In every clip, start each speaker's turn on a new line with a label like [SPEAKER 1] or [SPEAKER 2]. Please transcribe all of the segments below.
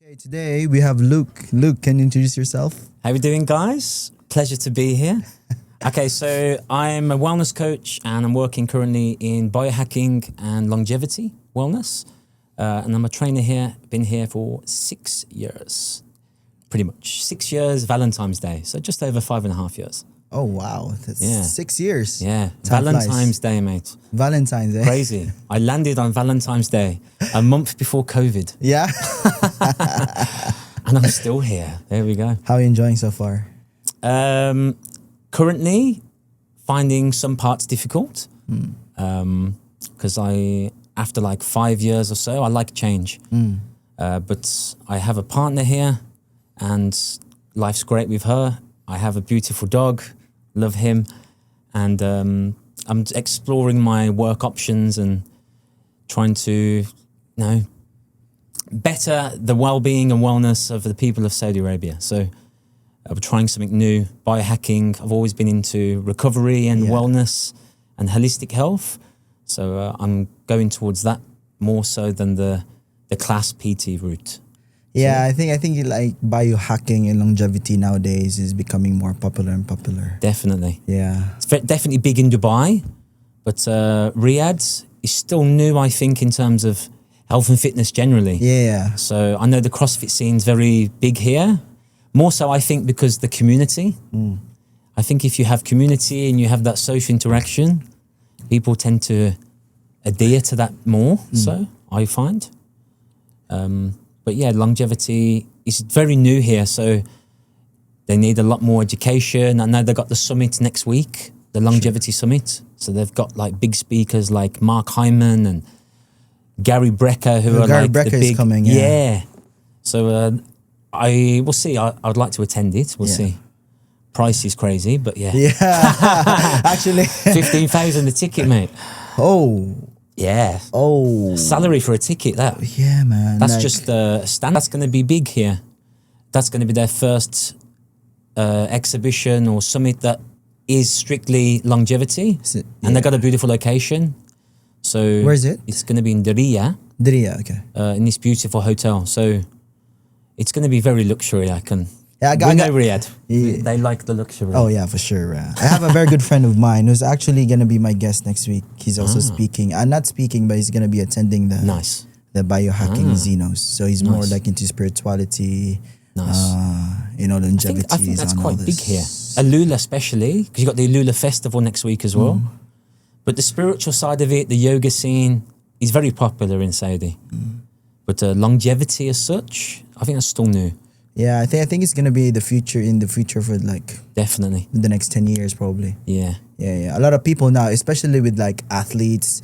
[SPEAKER 1] Okay, today we have Luke. Luke, can you introduce yourself?
[SPEAKER 2] How you doing, guys? Pleasure to be here. Okay, so I'm a wellness coach and I'm working currently in biohacking and longevity wellness. And I'm a trainer here, been here for 6 years, pretty much. 6 years, Valentine's Day. So just over 5.5 years.
[SPEAKER 1] Oh, wow. That's 6 years.
[SPEAKER 2] Yeah,
[SPEAKER 1] Time
[SPEAKER 2] Valentine's
[SPEAKER 1] flies.
[SPEAKER 2] Day, mate.
[SPEAKER 1] Valentine's Day.
[SPEAKER 2] Crazy. I landed on Valentine's Day a month before COVID.
[SPEAKER 1] Yeah.
[SPEAKER 2] And I'm still here. There we go.
[SPEAKER 1] How are you enjoying so far?
[SPEAKER 2] Currently, finding some parts difficult. Because after like 5 years or so, I like change. But I have a partner here and life's great with her. I have a beautiful dog, love him. And I'm exploring my work options and trying to, better the well-being and wellness of the people of Saudi Arabia. So I'm trying something new, biohacking. I've always been into recovery and wellness and holistic health. So I'm going towards that more so than the class PT route.
[SPEAKER 1] Yeah, I think like biohacking and longevity nowadays is becoming more popular and popular.
[SPEAKER 2] Definitely.
[SPEAKER 1] Yeah.
[SPEAKER 2] It's definitely big in Dubai, but Riyadh is still new, I think, in terms of health and fitness generally.
[SPEAKER 1] Yeah.
[SPEAKER 2] So I know the CrossFit scene's very big here. More so, I think, because the community. I think if you have community and you have that social interaction, people tend to adhere to that more. So I find. But yeah, longevity is very new here. So they need a lot more education. I know they got the summit next week, the longevity summit. So they've got like big speakers like Mark Hyman and Gary Brecker, who are
[SPEAKER 1] Gary
[SPEAKER 2] like
[SPEAKER 1] Brecker
[SPEAKER 2] the big.
[SPEAKER 1] is coming,
[SPEAKER 2] yeah. So we'll see. I'd like to attend it. We'll see. Price is crazy, but yeah.
[SPEAKER 1] Yeah. Actually.
[SPEAKER 2] 15,000 a ticket, mate.
[SPEAKER 1] Oh.
[SPEAKER 2] Yeah.
[SPEAKER 1] Oh.
[SPEAKER 2] Salary for a ticket, that.
[SPEAKER 1] Yeah, man.
[SPEAKER 2] That's just a stand. That's going to be big here. That's going to be their first exhibition or summit that is strictly longevity. And they got a beautiful location. So
[SPEAKER 1] where is it?
[SPEAKER 2] It's going to be in Diriyah.
[SPEAKER 1] Diriyah, okay.
[SPEAKER 2] In this beautiful hotel. So it's going to be very luxury, I can.
[SPEAKER 1] Yeah,
[SPEAKER 2] we know Riyadh.
[SPEAKER 1] Yeah.
[SPEAKER 2] They like the luxury.
[SPEAKER 1] Oh yeah, for sure. I have a very good friend of mine who's actually gonna be my guest next week. He's also speaking. Not speaking, but he's gonna be attending the biohacking Xenos. So he's more like into spirituality, longevity.
[SPEAKER 2] I think that's quite big here. Alula especially, because you got the Alula festival next week as well. But the spiritual side of it, the yoga scene, is very popular in Saudi. But longevity as such, I think that's still new.
[SPEAKER 1] Yeah, I think it's gonna be the future for like
[SPEAKER 2] definitely
[SPEAKER 1] the next 10 years probably.
[SPEAKER 2] Yeah.
[SPEAKER 1] A lot of people now, especially with like athletes,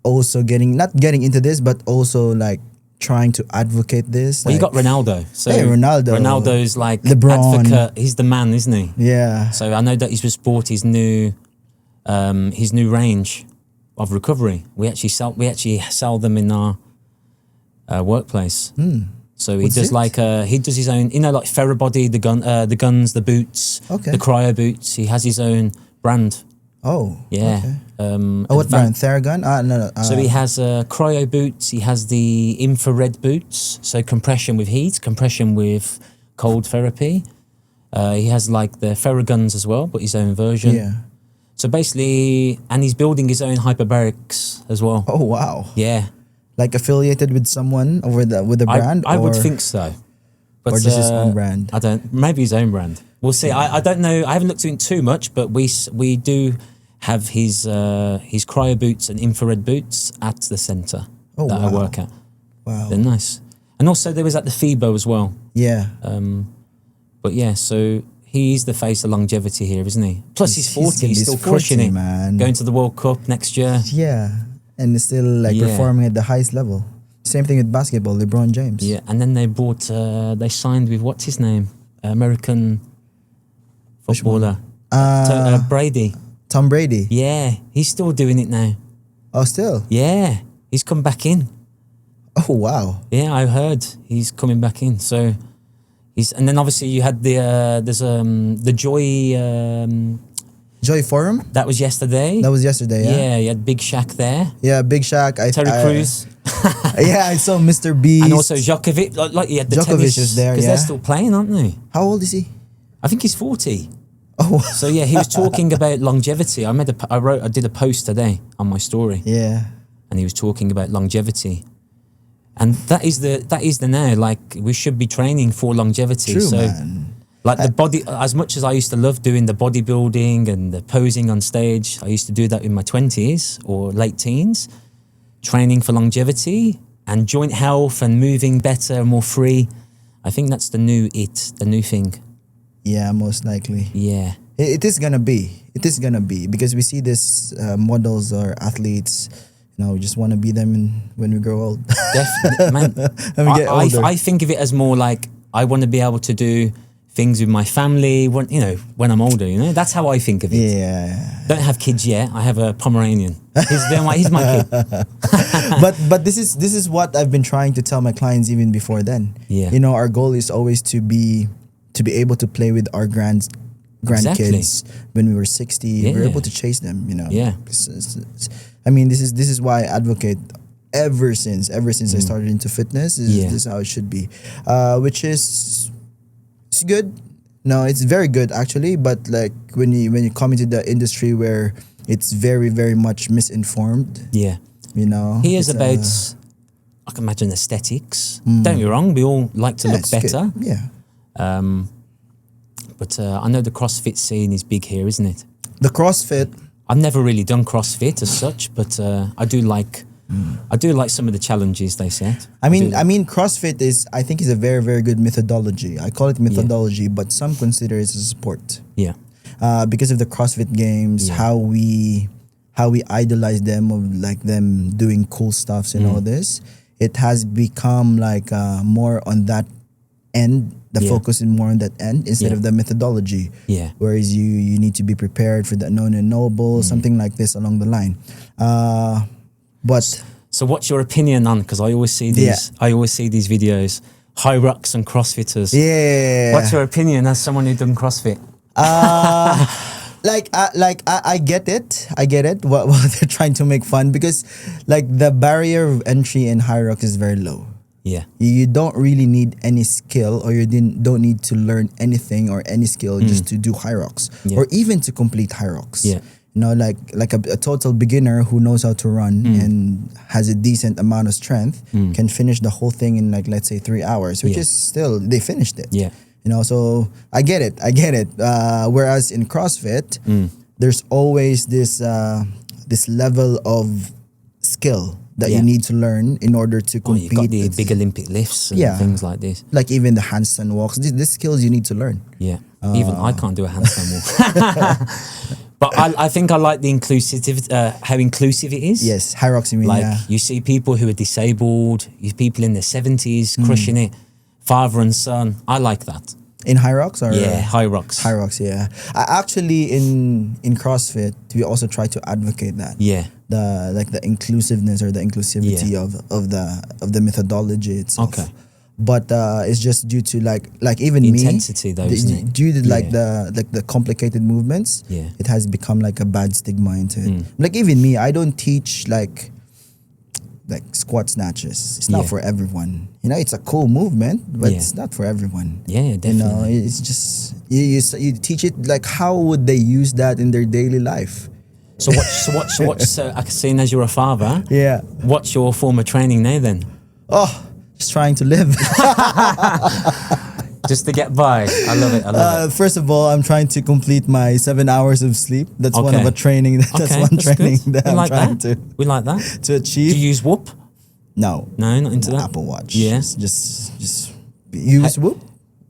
[SPEAKER 1] also not getting into this, but also like trying to advocate this.
[SPEAKER 2] Well,
[SPEAKER 1] like,
[SPEAKER 2] you got Ronaldo. So Ronaldo's like
[SPEAKER 1] LeBron.
[SPEAKER 2] Advocate. He's the man, isn't he?
[SPEAKER 1] Yeah.
[SPEAKER 2] So I know that he's just bought his new range of recovery. We actually sell them in our workplace. So he does he does his own, like Therabody, the guns, the boots, the cryo boots. He has his own brand.
[SPEAKER 1] Oh,
[SPEAKER 2] yeah.
[SPEAKER 1] Okay. What brand? Theragun? No.
[SPEAKER 2] So he has cryo boots. He has the infrared boots. So compression with heat, compression with cold therapy. He has like the Theraguns as well, but his own version.
[SPEAKER 1] Yeah.
[SPEAKER 2] So basically, and he's building his own hyperbarics as well.
[SPEAKER 1] Oh wow.
[SPEAKER 2] Yeah.
[SPEAKER 1] Like affiliated with someone with the brand?
[SPEAKER 2] I would think so. But,
[SPEAKER 1] or just his own brand?
[SPEAKER 2] Maybe his own brand. We'll see. I don't know. I haven't looked into it too much, but we do have his cryo boots and infrared boots at the centre that I work at.
[SPEAKER 1] Wow.
[SPEAKER 2] They're nice. And also there was at the FIBO as well.
[SPEAKER 1] Yeah.
[SPEAKER 2] But yeah, so he's the face of longevity here, isn't he? Plus he's 40, he's still crushing it.
[SPEAKER 1] Man.
[SPEAKER 2] Going to the World Cup next year.
[SPEAKER 1] Yeah. And still like performing at the highest level. Same thing with basketball, LeBron James.
[SPEAKER 2] Yeah, and then they signed with, what's his name? American footballer. Brady.
[SPEAKER 1] Tom Brady.
[SPEAKER 2] Yeah, he's still doing it now.
[SPEAKER 1] Oh, still?
[SPEAKER 2] Yeah, he's come back in.
[SPEAKER 1] Oh, wow.
[SPEAKER 2] Yeah, I heard he's coming back in. So and then obviously you had the Joy
[SPEAKER 1] Joy Forum?
[SPEAKER 2] That was yesterday.
[SPEAKER 1] That was yesterday, yeah?
[SPEAKER 2] Yeah, you had Big Shaq there.
[SPEAKER 1] Yeah, Big Shaq.
[SPEAKER 2] Terry Crews.
[SPEAKER 1] Yeah, I saw Mr. Beast.
[SPEAKER 2] And also Djokovic. Like you had the
[SPEAKER 1] Djokovic
[SPEAKER 2] tennis.
[SPEAKER 1] is there,
[SPEAKER 2] Because
[SPEAKER 1] yeah.
[SPEAKER 2] they're still playing, aren't they?
[SPEAKER 1] How old is he?
[SPEAKER 2] I think he's 40.
[SPEAKER 1] Oh.
[SPEAKER 2] So yeah, he was talking about longevity. I did a post today on my story.
[SPEAKER 1] Yeah.
[SPEAKER 2] And he was talking about longevity. And that is the now, like we should be training for longevity.
[SPEAKER 1] True,
[SPEAKER 2] so
[SPEAKER 1] man.
[SPEAKER 2] like the body, as much as I used to love doing the bodybuilding and the posing on stage, I used to do that in my 20s or late teens, training for longevity and joint health and moving better, more free. I think that's the new thing.
[SPEAKER 1] Yeah, most likely.
[SPEAKER 2] Yeah.
[SPEAKER 1] It is gonna be. It is gonna be because we see this models or athletes. We just want to be them when we grow old.
[SPEAKER 2] Definitely, man.
[SPEAKER 1] When we get older.
[SPEAKER 2] I think of it as more like I want to be able to do things with my family when I'm older. That's how I think of it.
[SPEAKER 1] Yeah.
[SPEAKER 2] Don't have kids yet. I have a Pomeranian. He's my kid.
[SPEAKER 1] But this is what I've been trying to tell my clients even before then.
[SPEAKER 2] Yeah.
[SPEAKER 1] Our goal is always to be able to play with our grandkids when we were 60.
[SPEAKER 2] Yeah.
[SPEAKER 1] We're able to chase them.
[SPEAKER 2] Yeah.
[SPEAKER 1] I mean, this is why I advocate ever since I started into fitness. This is how it should be, which is it's good. No, it's very good actually. But like when you come into the industry where it's very, very much misinformed.
[SPEAKER 2] Yeah. Here's about I can imagine aesthetics. Don't get me wrong, we all like to look better.
[SPEAKER 1] Good. Yeah.
[SPEAKER 2] But I know the CrossFit scene is big here, isn't it?
[SPEAKER 1] The CrossFit.
[SPEAKER 2] I've never really done CrossFit as such, but I do like some of the challenges they set.
[SPEAKER 1] I mean, CrossFit I think is a very, very good methodology. I call it methodology, but some consider it as a sport.
[SPEAKER 2] Yeah.
[SPEAKER 1] Because of the CrossFit games, how we idolize them, of like them doing cool stuffs and all this, it has become like more on that end. The focus is more on that end instead of the methodology.
[SPEAKER 2] Yeah.
[SPEAKER 1] Whereas you need to be prepared for the unknown and knowable, something like this along the line. But
[SPEAKER 2] so, what's your opinion on? Because I always see these. I always see these videos. High rocks and CrossFitters.
[SPEAKER 1] Yeah.
[SPEAKER 2] What's your opinion as someone who done CrossFit?
[SPEAKER 1] I get it. I get it. What they're trying to make fun because, like, the barrier of entry in high rocks is very low.
[SPEAKER 2] Yeah.
[SPEAKER 1] You don't really need any skill, or you don't need to learn anything or any skill just to do high rocks or even to complete high rocks.
[SPEAKER 2] Yeah.
[SPEAKER 1] Like a total beginner who knows how to run and has a decent amount of strength can finish the whole thing in, like, let's say 3 hours, which is still, they finished it.
[SPEAKER 2] Yeah.
[SPEAKER 1] So I get it. Whereas in CrossFit, there's always this level of skill that you need to learn in order to compete.
[SPEAKER 2] You've got the big Olympic lifts and things like this.
[SPEAKER 1] Like even the handstand walks. These skills you need to learn.
[SPEAKER 2] Yeah. Even I can't do a handstand walk. But I think I like the inclusivity, how inclusive it is.
[SPEAKER 1] Yes, high rocks, you mean,
[SPEAKER 2] you see people who are disabled, you people in their 70s crushing it, father and son. I like that.
[SPEAKER 1] In high rocks? Or
[SPEAKER 2] high rocks.
[SPEAKER 1] High rocks, yeah. Actually, in CrossFit, we also try to advocate that.
[SPEAKER 2] Yeah.
[SPEAKER 1] The inclusiveness or the inclusivity of the methodology itself.
[SPEAKER 2] Okay.
[SPEAKER 1] But it's just due to like even
[SPEAKER 2] the
[SPEAKER 1] me,
[SPEAKER 2] intensity though, isn't it?
[SPEAKER 1] due to the complicated movements, it has become like a bad stigma into it. Like even me, I don't teach like squat snatches. It's not for everyone. It's a cool movement, but it's not for everyone.
[SPEAKER 2] Yeah, definitely.
[SPEAKER 1] It's just you teach it like how would they use that in their daily life.
[SPEAKER 2] So what's I can see as you're a father.
[SPEAKER 1] Yeah.
[SPEAKER 2] What's your form of training now then?
[SPEAKER 1] Oh, just trying to live.
[SPEAKER 2] Just to get by. I love it.
[SPEAKER 1] First of all, I'm trying to complete my 7 hours of sleep. That's one of a training. That's one training that I'm trying to.
[SPEAKER 2] We like that
[SPEAKER 1] to achieve.
[SPEAKER 2] Do you use Whoop?
[SPEAKER 1] No,
[SPEAKER 2] not into that.
[SPEAKER 1] Apple Watch.
[SPEAKER 2] Yeah,
[SPEAKER 1] just use Whoop.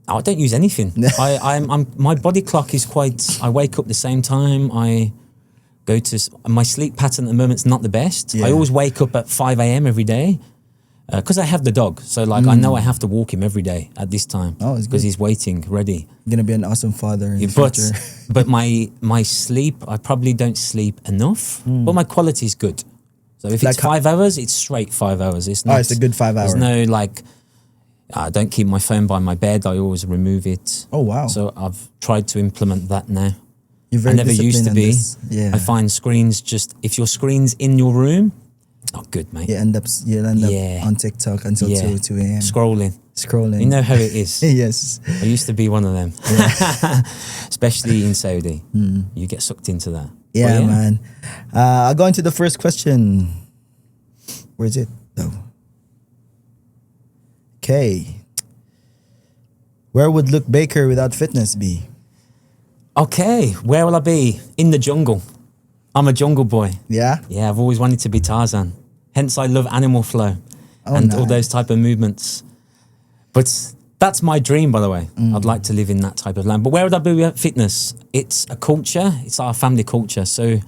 [SPEAKER 2] I don't use anything. I'm my body clock is quite. I wake up the same time. I go to my sleep pattern at the moment's not the best. I always wake up at 5 a.m. every day. Because I have the dog, so like I know I have to walk him every day at this time.
[SPEAKER 1] Oh, it's good.
[SPEAKER 2] Because he's waiting, ready.
[SPEAKER 1] You're gonna be an awesome father in the future.
[SPEAKER 2] But my sleep, I probably don't sleep enough. But my quality is good. So if it's 5 hours, it's straight 5 hours. It's not.
[SPEAKER 1] It's a good 5 hours.
[SPEAKER 2] There's no like. I don't keep my phone by my bed. I always remove it.
[SPEAKER 1] Oh wow!
[SPEAKER 2] So I've tried to implement that now.
[SPEAKER 1] You're very
[SPEAKER 2] I never used to be.
[SPEAKER 1] Yeah.
[SPEAKER 2] I find screens just, if your screen's in your room, not good, mate.
[SPEAKER 1] You end up on TikTok until 2 a.m.
[SPEAKER 2] Scrolling.
[SPEAKER 1] Scrolling.
[SPEAKER 2] You know how it is.
[SPEAKER 1] Yes.
[SPEAKER 2] I used to be one of them. Especially in Saudi. You get sucked into that.
[SPEAKER 1] Yeah, man. I'll go into the first question. Where is it, though? Okay. Where would Luke Baker without fitness be?
[SPEAKER 2] Okay, where will I be? In the jungle. I'm a jungle boy.
[SPEAKER 1] Yeah?
[SPEAKER 2] Yeah, I've always wanted to be Tarzan. Hence, I love animal flow and all those type of movements. But that's my dream, by the way. I'd like to live in that type of land. But where would I be without fitness? It's a culture. It's our family culture. So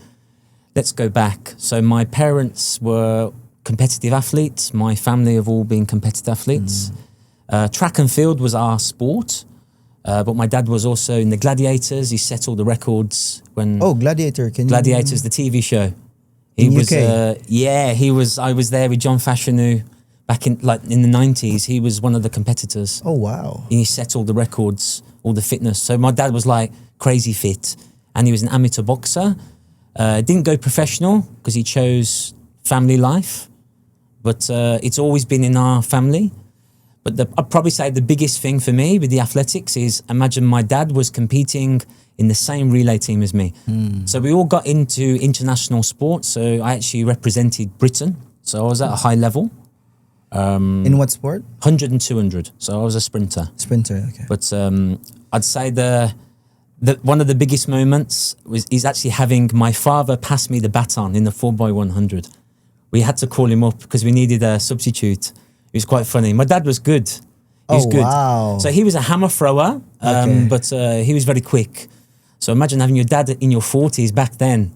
[SPEAKER 2] let's go back. So my parents were competitive athletes. My family have all been competitive athletes. Track and field was our sport. But my dad was also in the Gladiators. He set all the records when...
[SPEAKER 1] Oh, Gladiator.
[SPEAKER 2] Gladiators, the TV show.
[SPEAKER 1] He was.
[SPEAKER 2] I was there with John Fashanu back in the 90s. He was one of the competitors.
[SPEAKER 1] Oh, wow.
[SPEAKER 2] He set all the records, all the fitness. So my dad was like crazy fit, and he was an amateur boxer. Didn't go professional because he chose family life, but it's always been in our family. But I'd probably say the biggest thing for me with the athletics is, imagine my dad was competing in the same relay team as me. So we all got into international sports. So I actually represented Britain. So I was at a high level.
[SPEAKER 1] In what sport?
[SPEAKER 2] 100 and 200. So I was a sprinter.
[SPEAKER 1] Sprinter, okay.
[SPEAKER 2] But I'd say the one of the biggest moments is actually having my father pass me the baton in the 4x100. We had to call him up because we needed a substitute. It was quite funny. My dad was good. He was good.
[SPEAKER 1] Wow.
[SPEAKER 2] So he was a hammer thrower, but he was very quick. So imagine having your dad in your 40s back then,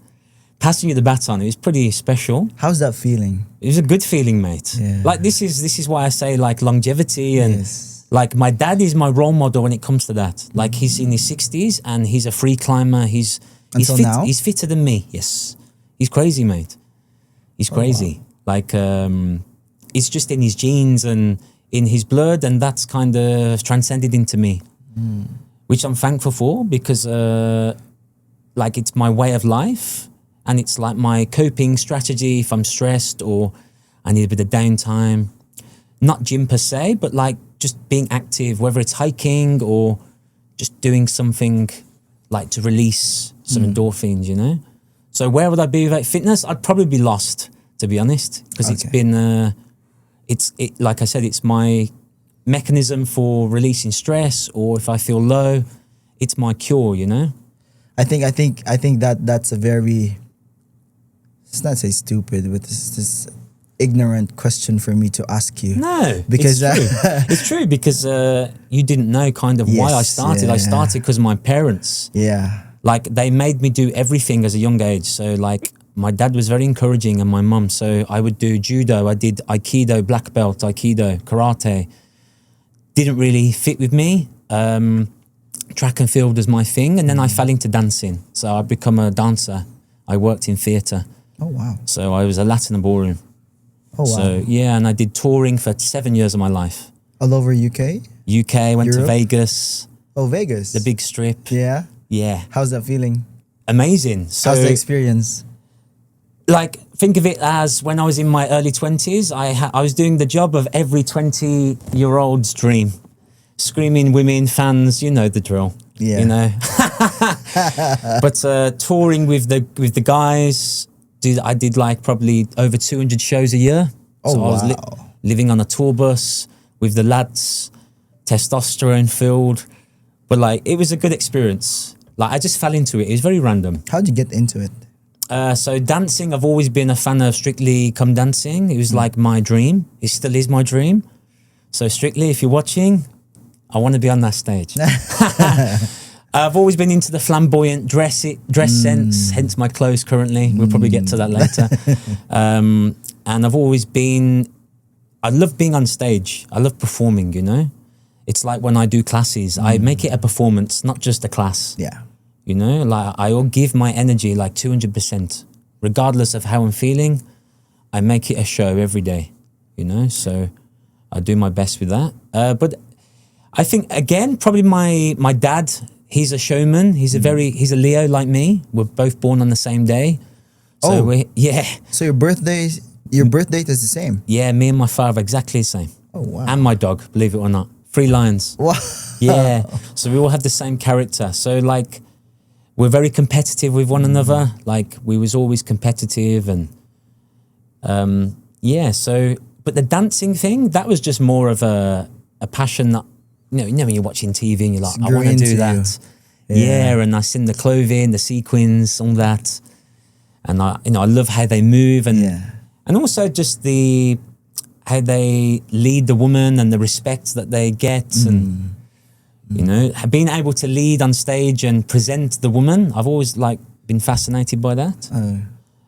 [SPEAKER 2] passing you the baton. It was pretty special.
[SPEAKER 1] How's that feeling?
[SPEAKER 2] It was a good feeling, mate.
[SPEAKER 1] Yeah.
[SPEAKER 2] Like this is why I say like longevity and like my dad is my role model when it comes to that. Like he's in his 60s and he's a free climber. He's
[SPEAKER 1] Until
[SPEAKER 2] fit.
[SPEAKER 1] now?
[SPEAKER 2] He's fitter than me. Yes, he's crazy, mate. He's crazy.
[SPEAKER 1] Wow.
[SPEAKER 2] Like it's just in his genes and in his blood, and that's kind of transcended into me, which I'm thankful for because like it's my way of life. And it's like my coping strategy if I'm stressed or I need a bit of downtime. Not gym per se, but like just being active, whether it's hiking or just doing something like to release some endorphins, you know? So where would I be without fitness? I'd probably be lost, to be honest, because it's been, like I said, it's my mechanism for releasing stress, or if I feel low, it's my cure, you know?
[SPEAKER 1] I think that's a very... It's not say stupid, but this ignorant question for me to ask you.
[SPEAKER 2] No,
[SPEAKER 1] because
[SPEAKER 2] it's true. It's true because you didn't know kind of why I started. I started because my parents, like they made me do everything as a young age. So like my dad was very encouraging and my mum. So I would do judo. I did Aikido, black belt, Aikido, karate. Didn't really fit with me. Track and field was my thing. And then I fell into dancing. So I'd become a dancer. I worked in theatre.
[SPEAKER 1] Oh, wow.
[SPEAKER 2] So I was a Latin ballroom.
[SPEAKER 1] Oh, wow.
[SPEAKER 2] So, yeah, and I did touring for 7 years of my life.
[SPEAKER 1] All over UK?
[SPEAKER 2] UK, went
[SPEAKER 1] Europe?
[SPEAKER 2] to Vegas.
[SPEAKER 1] Oh, Vegas.
[SPEAKER 2] The big strip.
[SPEAKER 1] Yeah?
[SPEAKER 2] Yeah.
[SPEAKER 1] How's that feeling?
[SPEAKER 2] Amazing. So,
[SPEAKER 1] how's the experience?
[SPEAKER 2] Like, think of it as when I was in my early 20s, I was doing the job of every 20-year-old's dream. Screaming women, fans, you know the drill.
[SPEAKER 1] Yeah.
[SPEAKER 2] You know? But touring with the guys... I did like probably over 200 shows a year.
[SPEAKER 1] Oh,
[SPEAKER 2] so I was living on a tour bus with the lads, testosterone filled. But like, it was a good experience. Like I just fell into it. It was very random.
[SPEAKER 1] How'd you get into it?
[SPEAKER 2] So dancing, I've always been a fan of Strictly Come Dancing. It was like my dream. It still is my dream. So Strictly, if you're watching, I want to be on that stage. I've always been into the flamboyant dress sense, hence my clothes currently. We'll probably get to that later. And I've always been, I love being on stage. I love performing, you know? It's like when I do classes, I make it a performance, not just a class.
[SPEAKER 1] Yeah.
[SPEAKER 2] You know, like I will give my energy like 200%. Regardless of how I'm feeling, I make it a show every day, you know? So I do my best with that. But I think, again, probably my dad he's a showman. He's a Leo like me. We're both born on the same day. So
[SPEAKER 1] So your birthday date is the same?
[SPEAKER 2] Yeah, me and my father exactly the same.
[SPEAKER 1] Oh, wow.
[SPEAKER 2] And my dog, believe it or not. 3 lions.
[SPEAKER 1] Wow.
[SPEAKER 2] Yeah. So we all have the same character. So like, we're very competitive with one another. Like, we was always competitive and so, but the dancing thing, that was just more of a passion that, you know when you're watching TV and you're like, I want to do that. Yeah, and I seen the clothing, the sequins, all that. And I love how they move and also just how they lead the woman and the respect that they get and, you know, being able to lead on stage and present the woman. I've always like been fascinated by that.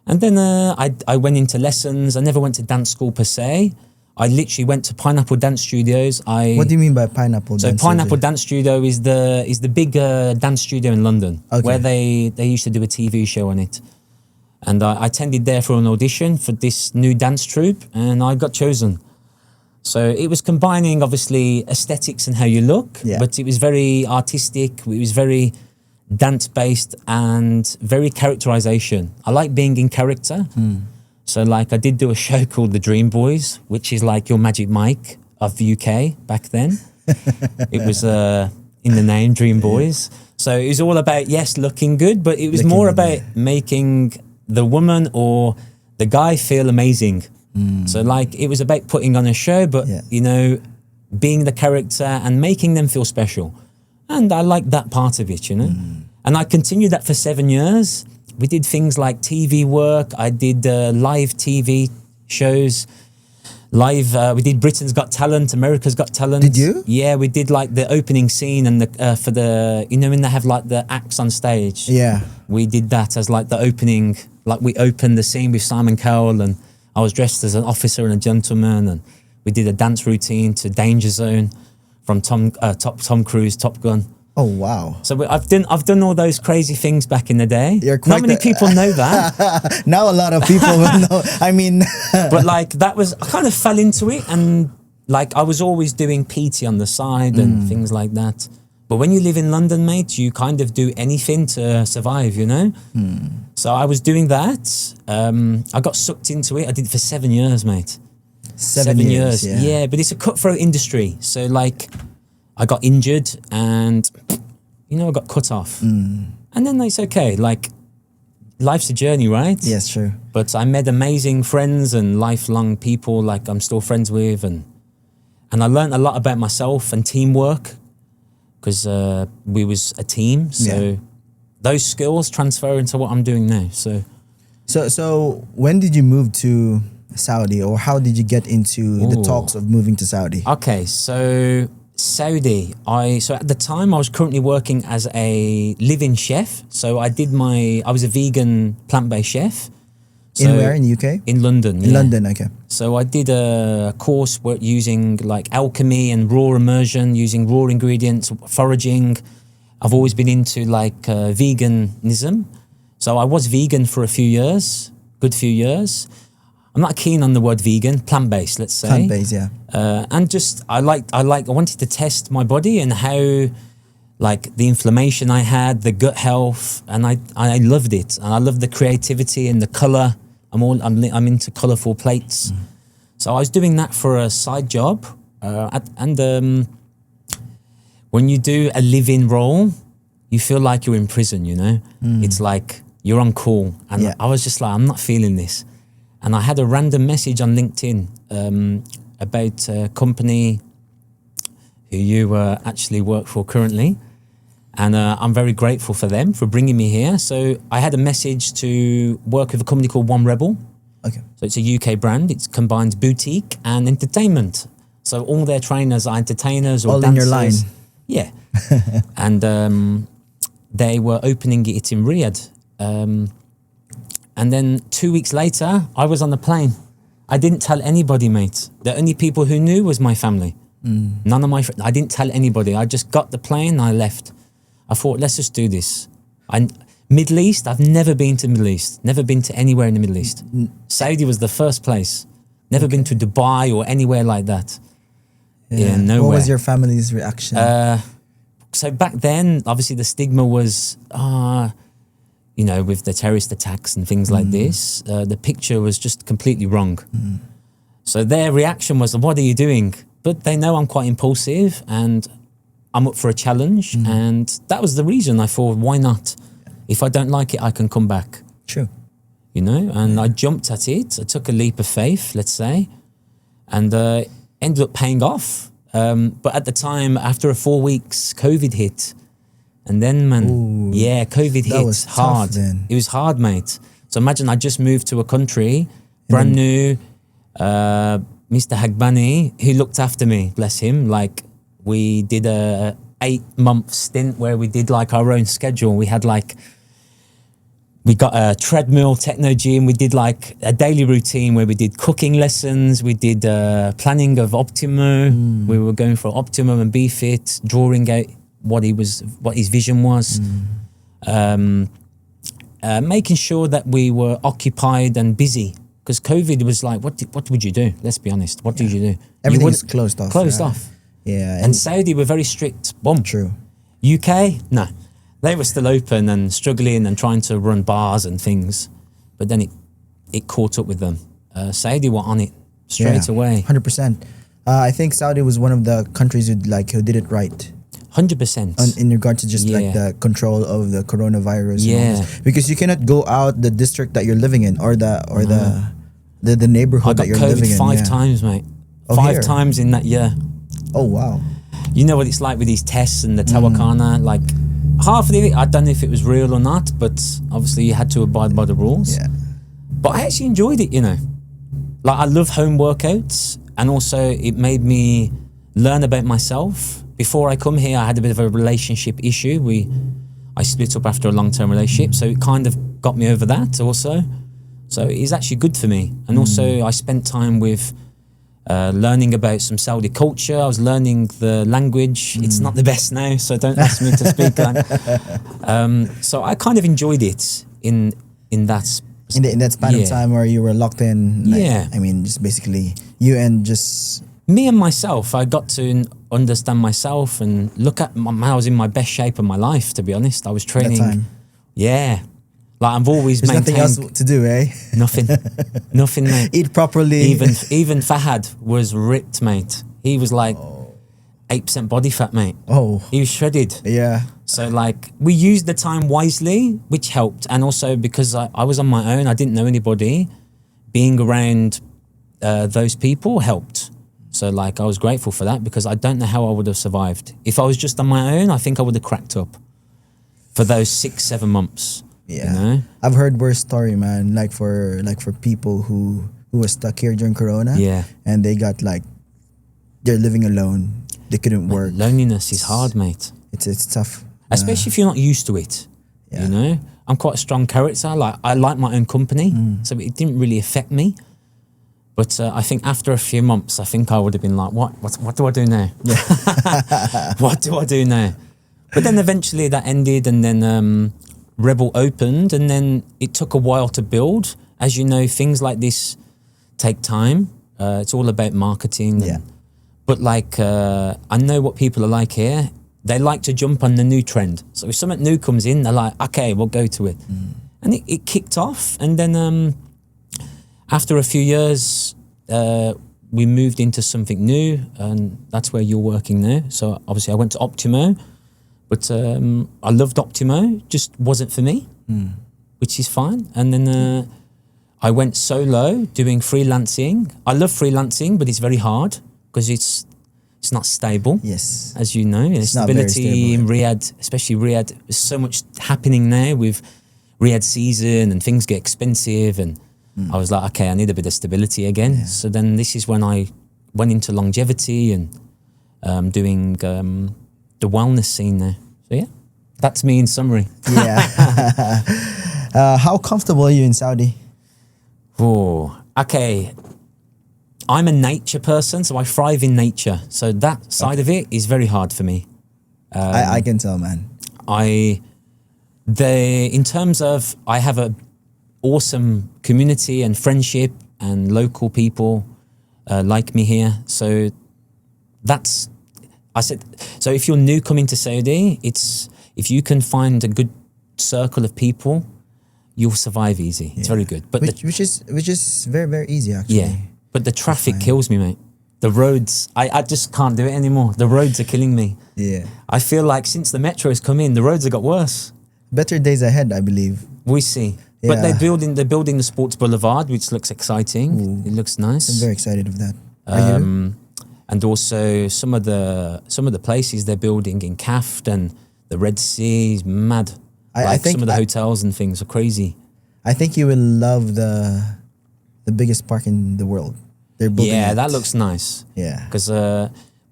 [SPEAKER 2] And then I went into lessons. I never went to dance school per se. I literally went to Pineapple Dance Studios.
[SPEAKER 1] What do you mean by Pineapple Dance?
[SPEAKER 2] So Pineapple Dance Studio is the big dance studio in London, where they used to do a TV show on it. And I attended there for an audition for this new dance troupe, and I got chosen. So it was combining obviously aesthetics and how you look, but it was very artistic. It was very dance-based and very characterization. I like being in character. So like I did do a show called The Dream Boys, which is like your Magic Mike of the UK back then. It was in the name, Dream Boys. So it was all about, yes, looking good, but it was more about making the woman or the guy feel amazing. So like it was about putting on a show, but you know, being the character and making them feel special. And I like that part of it, you know. And I continued that for 7 years. We did things like TV work. I did live TV shows. We did Britain's Got Talent, America's Got Talent.
[SPEAKER 1] Did you?
[SPEAKER 2] Yeah, we did like the opening scene and for the, you know, when they have like the acts on stage.
[SPEAKER 1] Yeah.
[SPEAKER 2] We did that as like the opening, like we opened the scene with Simon Cowell and I was dressed as an officer and a gentleman and we did a dance routine to Danger Zone from Tom Cruise, Top Gun.
[SPEAKER 1] Oh, wow.
[SPEAKER 2] So I've done all those crazy things back in the day. Not many people know that.
[SPEAKER 1] Now a lot of people will know. I mean...
[SPEAKER 2] But like that was, I kind of fell into it and like I was always doing PT on the side and things like that. But when you live in London, mate, you kind of do anything to survive, you know? So I was doing that. I got sucked into it. I did it for 7 years, mate.
[SPEAKER 1] 7 years.
[SPEAKER 2] Yeah, but it's a cutthroat industry. So like... I got injured and, you know, I got cut off. And then it's okay. Like, life's a journey, right?
[SPEAKER 1] Yes, true.
[SPEAKER 2] But I met amazing friends and lifelong people like I'm still friends with. And I learned a lot about myself and teamwork because we was a team. So those skills transfer into what I'm doing now.
[SPEAKER 1] So when did you move to Saudi or how did you get into the talks of moving to Saudi?
[SPEAKER 2] Okay, so... Saudi, so at the time I was currently working as a live-in chef. So I was a vegan plant-based chef. So
[SPEAKER 1] in where, in the UK?
[SPEAKER 2] In London,
[SPEAKER 1] In London, okay.
[SPEAKER 2] So I did a course using like alchemy and raw immersion, using raw ingredients, foraging. I've always been into like veganism. So I was vegan for a good few years. I'm not keen on the word vegan, plant-based, let's say.
[SPEAKER 1] Plant-based, yeah.
[SPEAKER 2] And just, I wanted to test my body and how, like the inflammation I had, the gut health, and I loved it. And I loved the creativity and the color. I'm into colorful plates. So I was doing that for a side job. When you do a live-in role, you feel like you're in prison, you know? It's like you're on call. And I was just like, I'm not feeling this. And I had a random message on LinkedIn about a company who you actually work for currently. And I'm very grateful for them for bringing me here. So I had a message to work with a company called One Rebel.
[SPEAKER 1] Okay.
[SPEAKER 2] So it's a UK brand. It combines boutique and entertainment. So all their trainers are entertainers or
[SPEAKER 1] all
[SPEAKER 2] dancers.
[SPEAKER 1] In your line.
[SPEAKER 2] Yeah. And they were opening it in Riyadh. And then 2 weeks later, I was on the plane. I didn't tell anybody, mate. The only people who knew was my family. None of my friends. I didn't tell anybody. I just got the plane and I left. I thought, let's just do this. Middle East, I've never been to Middle East. Never been to anywhere in the Middle East. Saudi was the first place. Never been to Dubai or anywhere like that. Yeah, nowhere.
[SPEAKER 1] What was your family's reaction?
[SPEAKER 2] So back then, obviously the stigma was, you know, with the terrorist attacks and things like this, the picture was just completely wrong. So their reaction was, what are you doing? But they know I'm quite impulsive and I'm up for a challenge. And that was the reason I thought, why not? If I don't like it, I can come back.
[SPEAKER 1] True.
[SPEAKER 2] You know, and I jumped at it. I took a leap of faith, let's say, and ended up paying off. But at the time, after 4 weeks, COVID hit. And then, man, COVID hit
[SPEAKER 1] was
[SPEAKER 2] hard.
[SPEAKER 1] Tough then.
[SPEAKER 2] It was hard, mate. So imagine I just moved to a country, brand new, Mr. Hagbani, who looked after me, bless him. Like, we did a 8-month stint where we did like our own schedule. We had like, we got a treadmill, techno gym. We did like a daily routine where we did cooking lessons. We did planning of Optimo. We were going for Optimo and Be Fit, drawing out what his vision was. Making sure that we were occupied and busy. Because COVID was like, what would you do? Let's be honest. What did you do?
[SPEAKER 1] Everything's closed off.
[SPEAKER 2] Closed off.
[SPEAKER 1] Yeah.
[SPEAKER 2] And Saudi were very strict. Boom.
[SPEAKER 1] True.
[SPEAKER 2] UK, no. They were still open and struggling and trying to run bars and things. But then it caught up with them. Saudi were on it straight away.
[SPEAKER 1] 100%. I think Saudi was one of the countries who did it right.
[SPEAKER 2] 100%.
[SPEAKER 1] In regard to just like the control of the coronavirus.
[SPEAKER 2] Yeah.
[SPEAKER 1] Because you cannot go out the district that you're living in or the neighborhood that you're living in.
[SPEAKER 2] I got COVID 5 times, mate.
[SPEAKER 1] Oh,
[SPEAKER 2] 5 times in that year.
[SPEAKER 1] Oh, wow.
[SPEAKER 2] You know what it's like with these tests and the Tawakana, like half of it, I don't know if it was real or not, but obviously you had to abide by the rules.
[SPEAKER 1] Yeah.
[SPEAKER 2] But I actually enjoyed it, you know. Like I love home workouts, and also it made me learn about myself. Before I come here, I had a bit of a relationship issue. I split up after a long-term relationship, so it kind of got me over that also. So it's actually good for me. And also I spent time with learning about some Saudi culture. I was learning the language. It's not the best now, so don't ask me to speak that. So I kind of enjoyed it in that
[SPEAKER 1] in that span of time where you were locked in. Like, I mean, just basically you and just
[SPEAKER 2] me and myself. I got to understand myself and look at I was in my best shape of my life. To be honest, I was training.
[SPEAKER 1] That time.
[SPEAKER 2] Yeah. Like I've always
[SPEAKER 1] There's
[SPEAKER 2] maintained
[SPEAKER 1] nothing else to do, eh?
[SPEAKER 2] Nothing, mate.
[SPEAKER 1] Eat properly.
[SPEAKER 2] Even Fahad was ripped, mate. He was like 8% body fat, mate.
[SPEAKER 1] Oh,
[SPEAKER 2] he was shredded.
[SPEAKER 1] Yeah.
[SPEAKER 2] So like we used the time wisely, which helped, and also because I was on my own, I didn't know anybody. Being around those people helped. So like I was grateful for that because I don't know how I would have survived if I was just on my own. I think I would have cracked up for those 6-7 months.
[SPEAKER 1] Yeah,
[SPEAKER 2] you know?
[SPEAKER 1] I've heard worse story, man. Like for people who were stuck here during Corona.
[SPEAKER 2] Yeah,
[SPEAKER 1] and they got like they're living alone. They couldn't work.
[SPEAKER 2] Loneliness is hard, mate.
[SPEAKER 1] It's tough,
[SPEAKER 2] especially if you're not used to it. Yeah. You know, I'm quite a strong character. I like my own company, so it didn't really affect me. But I think after a few months, I think I would have been like, what do I do now? Yeah. What do I do now? But then eventually that ended, and then Rebel opened, and then it took a while to build. As you know, things like this take time. It's all about marketing.
[SPEAKER 1] Yeah.
[SPEAKER 2] But like, I know what people are like here. They like to jump on the new trend. So if something new comes in, they're like, okay, we'll go to it. And it kicked off. And then after a few years, we moved into something new, and that's where you're working now. So obviously I went to Optimo, but I loved Optimo, just wasn't for me, which is fine. And then I went solo doing freelancing. I love freelancing, but it's very hard because it's not stable.
[SPEAKER 1] Yes.
[SPEAKER 2] As you know,
[SPEAKER 1] it's
[SPEAKER 2] stability in Riyadh, especially Riyadh, there's so much happening now with Riyadh season and things get expensive, and I was like, okay, I need a bit of stability again. Yeah. So then this is when I went into longevity and doing the wellness scene there. So yeah, that's me in summary.
[SPEAKER 1] Yeah. How comfortable are you in Saudi?
[SPEAKER 2] Oh, okay. I'm a nature person, so I thrive in nature. So that side of it is very hard for me.
[SPEAKER 1] I can tell, man.
[SPEAKER 2] In terms of, I have a awesome community and friendship and local people like me here. So I said, so if you're new coming to Saudi, if you can find a good circle of people, you'll survive easy. It's very good. But
[SPEAKER 1] which is very, very easy actually.
[SPEAKER 2] Yeah, but the traffic kills me, mate. The roads, I just can't do it anymore. The roads are killing me.
[SPEAKER 1] Yeah.
[SPEAKER 2] I feel like since the metro has come in, the roads have got worse.
[SPEAKER 1] Better days ahead, I believe.
[SPEAKER 2] We see. Yeah. But they're building the Sports Boulevard, which looks exciting. Ooh. It looks nice.
[SPEAKER 1] I'm very excited of that. Are you?
[SPEAKER 2] And also some of the places they're building in Kaft and the Red Sea is mad. I think some of the hotels and things are crazy.
[SPEAKER 1] I think you will love the biggest park in the world. They're building
[SPEAKER 2] that looks nice.
[SPEAKER 1] Yeah.
[SPEAKER 2] Because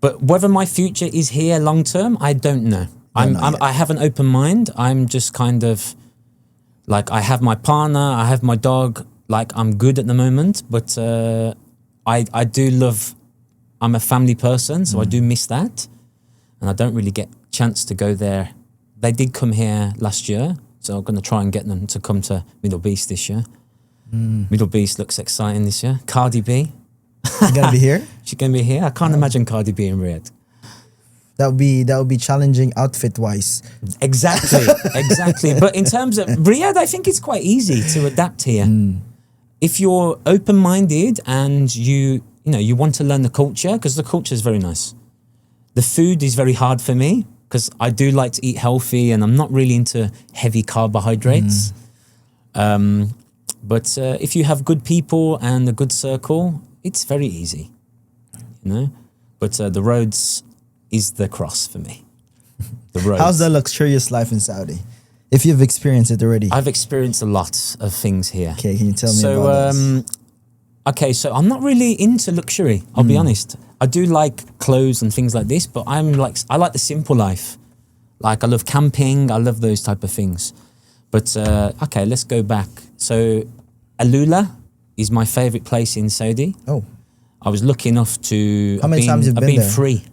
[SPEAKER 2] but whether my future is here long term, I don't know. I have an open mind. I'm just kind of like, I have my partner, I have my dog. Like, I'm good at the moment, but I do love. I'm a family person, so I do miss that, and I don't really get a chance to go there. They did come here last year, so I'm going to try and get them to come to Middle East this year. Middle East looks exciting this year. Cardi B.
[SPEAKER 1] She's going to be here?
[SPEAKER 2] She's going to be here. I can't imagine Cardi B in Riyadh.
[SPEAKER 1] That would be challenging outfit-wise.
[SPEAKER 2] Exactly. But in terms of Riyadh, I think it's quite easy to adapt here. If you're open-minded and you want to learn the culture, because the culture is very nice. The food is very hard for me because I do like to eat healthy and I'm not really into heavy carbohydrates. But if you have good people and a good circle, it's very easy, But the roads is the cross for me. The roads.
[SPEAKER 1] How's the luxurious life in Saudi? If you've experienced it already.
[SPEAKER 2] I've experienced a lot of things here.
[SPEAKER 1] Okay, can you tell me about this?
[SPEAKER 2] Okay, so I'm not really into luxury, I'll be honest. I do like clothes and things like this, but I like the simple life. Like, I love camping, I love those type of things. But, okay, let's go back. So, Alula is my favorite place in Saudi.
[SPEAKER 1] Oh.
[SPEAKER 2] I was lucky enough to...
[SPEAKER 1] How many times have you been there?
[SPEAKER 2] Free.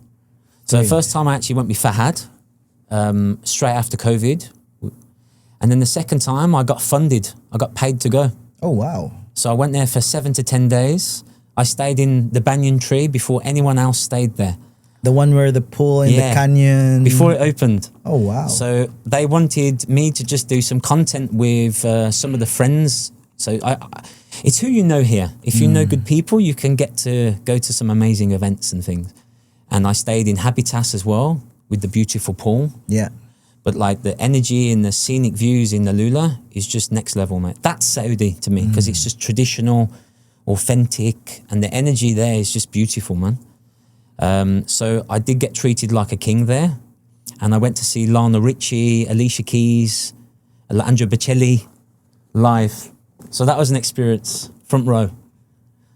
[SPEAKER 2] So, the first time I actually went with Fahad, straight after COVID. And then the second time I got funded. I got paid to go.
[SPEAKER 1] Oh, wow.
[SPEAKER 2] So I went there for 7 to 10 days. I stayed in the banyan tree before anyone else stayed there.
[SPEAKER 1] The one where the pool in the canyon?
[SPEAKER 2] Before it opened.
[SPEAKER 1] Oh, wow.
[SPEAKER 2] So they wanted me to just do some content with some of the friends. So it's who you know here. If you know good people, you can get to go to some amazing events and things. And I stayed in Habitats as well with the beautiful pool.
[SPEAKER 1] Yeah.
[SPEAKER 2] But like the energy and the scenic views in Alula is just next level, mate. That's Saudi to me because it's just traditional, authentic, and the energy there is just beautiful, man. So I did get treated like a king there, and I went to see Lana Ritchie, Alicia Keys, Andrea Bocelli live. So that was an experience, front row.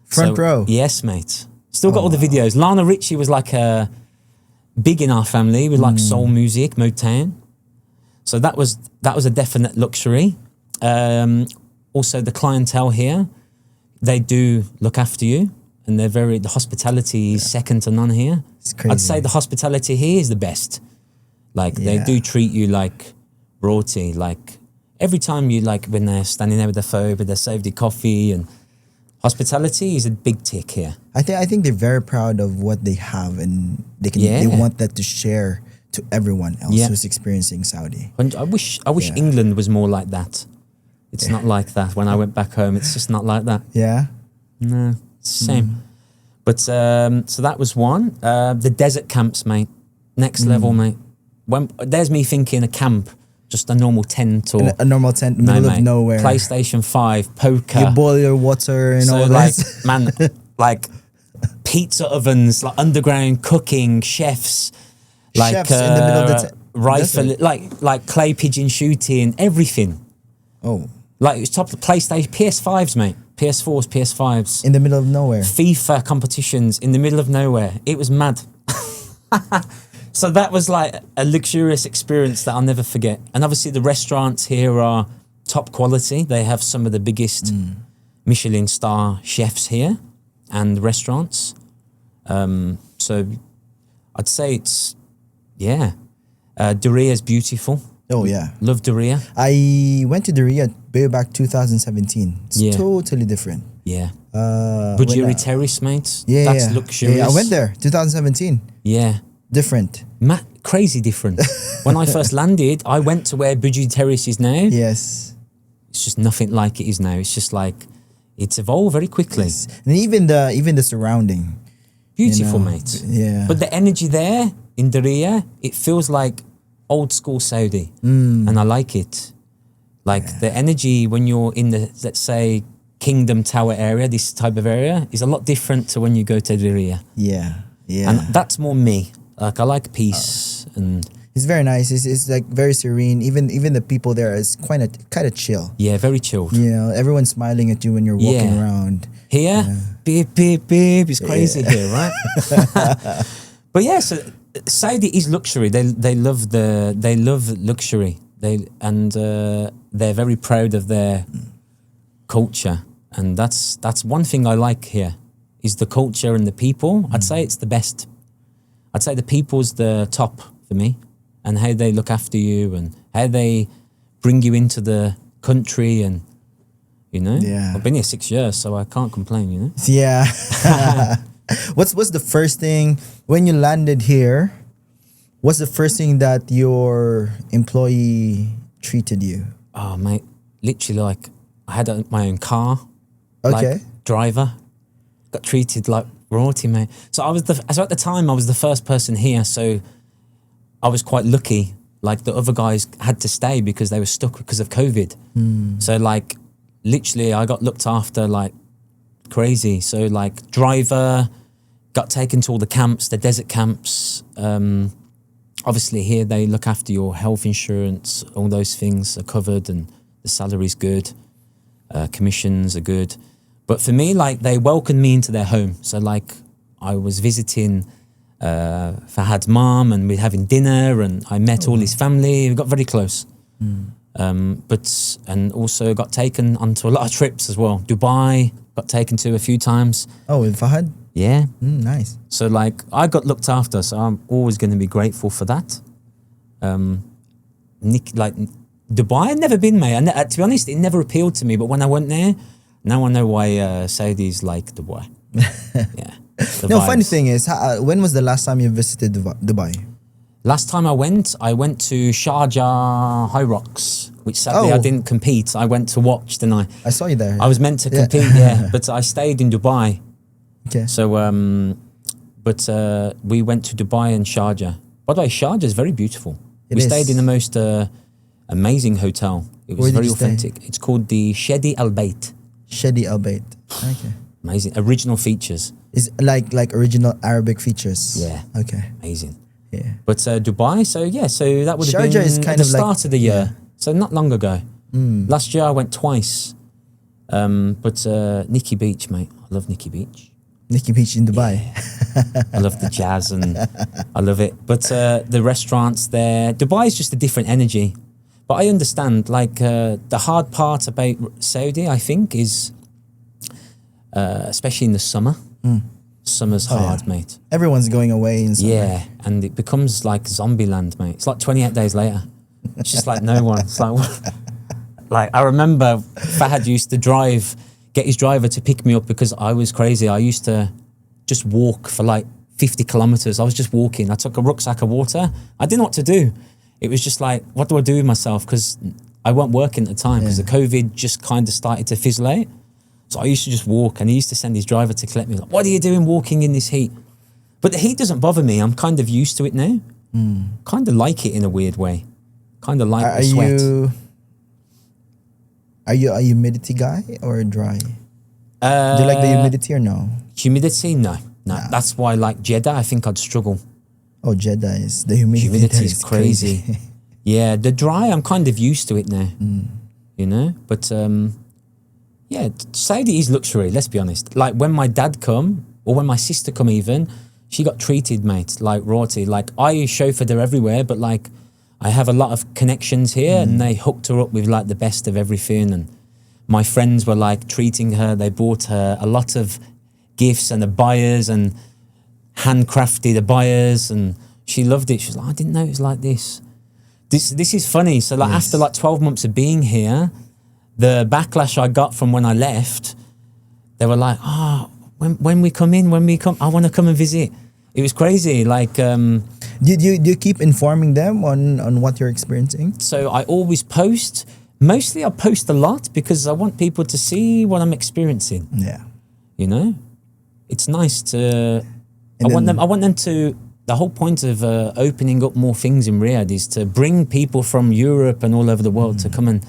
[SPEAKER 1] Front row?
[SPEAKER 2] Yes, mate. Still got all the videos. Lana Ritchie was like big in our family with like soul music, Motown. So that was a definite luxury. Also, the clientele here, they do look after you, and the hospitality is second to none here.
[SPEAKER 1] It's crazy.
[SPEAKER 2] I'd say the hospitality here is the best. Like they do treat you like royalty. Like every time when they're standing there with their phone, with their Saudi coffee, and hospitality is a big tick here.
[SPEAKER 1] I think they're very proud of what they have, and they want that to share to everyone else who's experiencing Saudi.
[SPEAKER 2] And I wish England was more like that. It's not like that. When I went back home, it's just not like that.
[SPEAKER 1] Yeah?
[SPEAKER 2] No, it's the same. But so that was one. The desert camps, mate. Next level, mate. There's me thinking a camp, just a normal tent or...
[SPEAKER 1] A normal tent in the middle of nowhere.
[SPEAKER 2] PlayStation 5, poker.
[SPEAKER 1] You boil your water and all that.
[SPEAKER 2] Man, like pizza ovens, like underground cooking, chefs. Like,
[SPEAKER 1] chefs in the middle of the
[SPEAKER 2] rifle, like clay pigeon shooting, everything.
[SPEAKER 1] Oh.
[SPEAKER 2] Like, it's top of the PlayStation, PS5s, mate. PS4s, PS5s.
[SPEAKER 1] In the middle of nowhere.
[SPEAKER 2] FIFA competitions in the middle of nowhere. It was mad. So that was like a luxurious experience that I'll never forget. And obviously the restaurants here are top quality. They have some of the biggest Michelin star chefs here and restaurants. So I'd say it's, Diriyah is beautiful.
[SPEAKER 1] Oh, yeah.
[SPEAKER 2] Love Diriyah.
[SPEAKER 1] I went to Diriyah way back 2017. It's totally different.
[SPEAKER 2] Yeah. Bujiri Terrace, mate.
[SPEAKER 1] Yeah,
[SPEAKER 2] That's luxurious.
[SPEAKER 1] Yeah, I went there 2017.
[SPEAKER 2] Yeah.
[SPEAKER 1] Different.
[SPEAKER 2] Crazy different. When I first landed, I went to where Buji Terrace is now.
[SPEAKER 1] Yes.
[SPEAKER 2] It's just nothing like it is now. It's just like, it's evolved very quickly.
[SPEAKER 1] Yes. And even the surrounding.
[SPEAKER 2] Beautiful, mate.
[SPEAKER 1] Yeah.
[SPEAKER 2] But the energy there in Diriyah, it feels like old school Saudi. And I like it. Like the energy when you're in the, let's say, Kingdom Tower area, this type of area, is a lot different to when you go to Diriyah.
[SPEAKER 1] Yeah. Yeah.
[SPEAKER 2] And that's more me. Like I like peace and
[SPEAKER 1] it's very nice. It's like very serene. Even the people there is kind of chill.
[SPEAKER 2] yeah, very chilled.
[SPEAKER 1] You know, everyone's smiling at you when you're walking around.
[SPEAKER 2] Here, beep, beep, beep. It's crazy here, right? But yeah, so Saudi is luxury. They love luxury. They're very proud of their culture, and that's one thing I like here is the culture and the people. I'd say it's the best. I'd say the people's the top for me, and how they look after you and how they bring you into the country and. You know, I've been here 6 years, so I can't complain. You know.
[SPEAKER 1] Yeah. What's the first thing when you landed here? What's the first thing that your employee treated you?
[SPEAKER 2] Oh, mate, literally, like I had my own car.
[SPEAKER 1] Okay.
[SPEAKER 2] Like, driver, got treated like royalty, mate. So at the time I was the first person here, so I was quite lucky. Like the other guys had to stay because they were stuck because of COVID. So like. Literally, I got looked after like crazy. So like driver, got taken to all the camps, the desert camps. Obviously here they look after your health insurance, all those things are covered and the salary's good, commissions are good. But for me, like they welcomed me into their home. So like I was visiting Fahad's mom and we're having dinner and I met all his family. We got very close. And also got taken onto a lot of trips as well. Dubai, got taken to a few times.
[SPEAKER 1] Oh, with Fahad?
[SPEAKER 2] Yeah.
[SPEAKER 1] Nice.
[SPEAKER 2] So like I got looked after, so I'm always going to be grateful for that. Like Dubai, I'd never been, mate. To be honest, it never appealed to me. But when I went there, now I know why Saudis like Dubai. Yeah.
[SPEAKER 1] No, funny thing is, when was the last time you visited Dubai?
[SPEAKER 2] Last time I went to Sharjah High Rocks, which sadly I didn't compete. I went to watch, didn't I
[SPEAKER 1] saw you there.
[SPEAKER 2] I was meant to compete, but I stayed in Dubai.
[SPEAKER 1] Okay.
[SPEAKER 2] So, we went to Dubai and Sharjah. By the way, Sharjah is very beautiful. We stayed in the most amazing hotel. It was very authentic. It's called the Shedi Al Bayt.
[SPEAKER 1] Shedi Al Bayt. Okay.
[SPEAKER 2] Amazing. Original features.
[SPEAKER 1] Is like original Arabic features.
[SPEAKER 2] Yeah.
[SPEAKER 1] Okay.
[SPEAKER 2] Amazing.
[SPEAKER 1] Yeah.
[SPEAKER 2] But Dubai, so that would have
[SPEAKER 1] Sharjah
[SPEAKER 2] been
[SPEAKER 1] is kind
[SPEAKER 2] at the
[SPEAKER 1] of
[SPEAKER 2] start of the year. So not long ago. Last year I went twice. But Nikki Beach, mate. I love Nikki Beach.
[SPEAKER 1] Nikki Beach in Dubai.
[SPEAKER 2] Yeah. I love the jazz and I love it. But the restaurants there, Dubai is just a different energy. But I understand, like the hard part about Saudi, I think, is especially in the summer. Summer's hard, mate.
[SPEAKER 1] Everyone's going away in summer.
[SPEAKER 2] Yeah, and it becomes like zombie land, mate. It's like 28 days later. It's just like no one. It's like, what? Like I remember Fahad used to get his driver to pick me up because I was crazy. I used to just walk for like 50 kilometers. I was just walking. I took a rucksack of water. I didn't know what to do. It was just like, what do I do with myself? Because I wasn't working at the time because the COVID just kind of started to fizzle out. So I used to just walk and he used to send his driver to collect me. Like, what are you doing walking in this heat? But the heat doesn't bother me. I'm kind of used to it now. Kind of like it in a weird way. Kind of like the sweat.
[SPEAKER 1] Are you a humidity guy or dry? Do you like the humidity or no?
[SPEAKER 2] Humidity? No. That's why like Jeddah, I think I'd struggle.
[SPEAKER 1] Oh, Jeddah is, the humidity
[SPEAKER 2] is crazy. Yeah, the dry, I'm kind of used to it now. You know? But yeah, Saudi is luxury, let's be honest. Like when my dad come, or when my sister come even, she got treated, mate, like royalty. Like I chauffeured her everywhere, but like I have a lot of connections here and they hooked her up with like the best of everything. And my friends were like treating her. They bought her a lot of gifts and abayas and handcrafted abayas, and she loved it. She was like, I didn't know it was like this. This is funny. So like after like 12 months of being here, the backlash I got from when I left, they were like, when we come, I want to come and visit. It was crazy. Like,
[SPEAKER 1] Do you keep informing them on what you're experiencing?
[SPEAKER 2] So I always post. Mostly I post a lot because I want people to see what I'm experiencing.
[SPEAKER 1] Yeah.
[SPEAKER 2] You know? It's nice to... I want them to... The whole point of opening up more things in Riyadh is to bring people from Europe and all over the world to come and...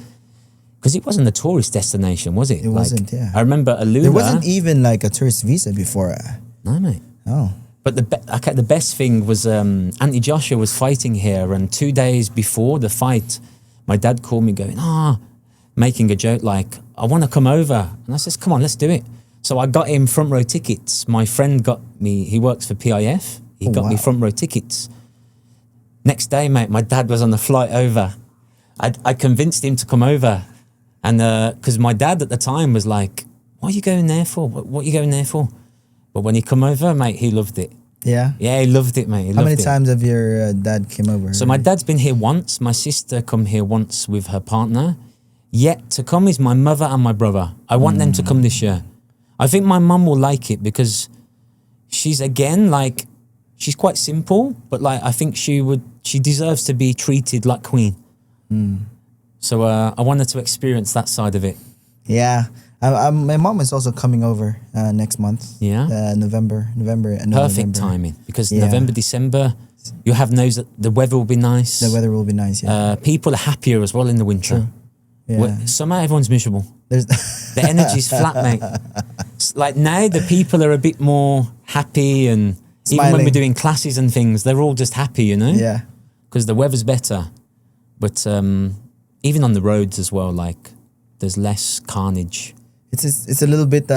[SPEAKER 2] Because it wasn't a tourist destination, was it?
[SPEAKER 1] It wasn't, yeah.
[SPEAKER 2] I remember Alula...
[SPEAKER 1] There wasn't even like a tourist visa before.
[SPEAKER 2] No, mate.
[SPEAKER 1] Oh.
[SPEAKER 2] But the best thing was Auntie Joshua was fighting here, and 2 days before the fight, my dad called me going, making a joke like, I want to come over. And I says, come on, let's do it. So I got him front row tickets. My friend got me, he works for PIF. He got me front row tickets. Next day, mate, my dad was on the flight over. I convinced him to come over. And because my dad at the time was like, what are you going there for? What are you going there for? But when he come over, mate, he loved it.
[SPEAKER 1] Yeah?
[SPEAKER 2] Yeah, he loved it, mate.
[SPEAKER 1] How many times have your dad came over?
[SPEAKER 2] So my dad's been here once. My sister come here once with her partner. Yet to come is my mother and my brother. I want them to come this year. I think my mum will like it because she's again like, she's quite simple, but like I think she deserves to be treated like queen. So I wanted to experience that side of it.
[SPEAKER 1] Yeah. My mom is also coming over next month.
[SPEAKER 2] Yeah.
[SPEAKER 1] November.
[SPEAKER 2] Perfect timing because November, December, you have knows that the weather will be nice.
[SPEAKER 1] The weather will be nice, yeah.
[SPEAKER 2] People are happier as well in the winter.
[SPEAKER 1] True. Yeah.
[SPEAKER 2] Summer, everyone's miserable. The energy's flat, mate. Like now, the people are a bit more happy, and
[SPEAKER 1] Smiling.
[SPEAKER 2] even when we're doing classes and things, they're all just happy, you know?
[SPEAKER 1] Yeah.
[SPEAKER 2] Because the weather's better. But even on the roads as well, like there's less carnage.
[SPEAKER 1] It's a little bit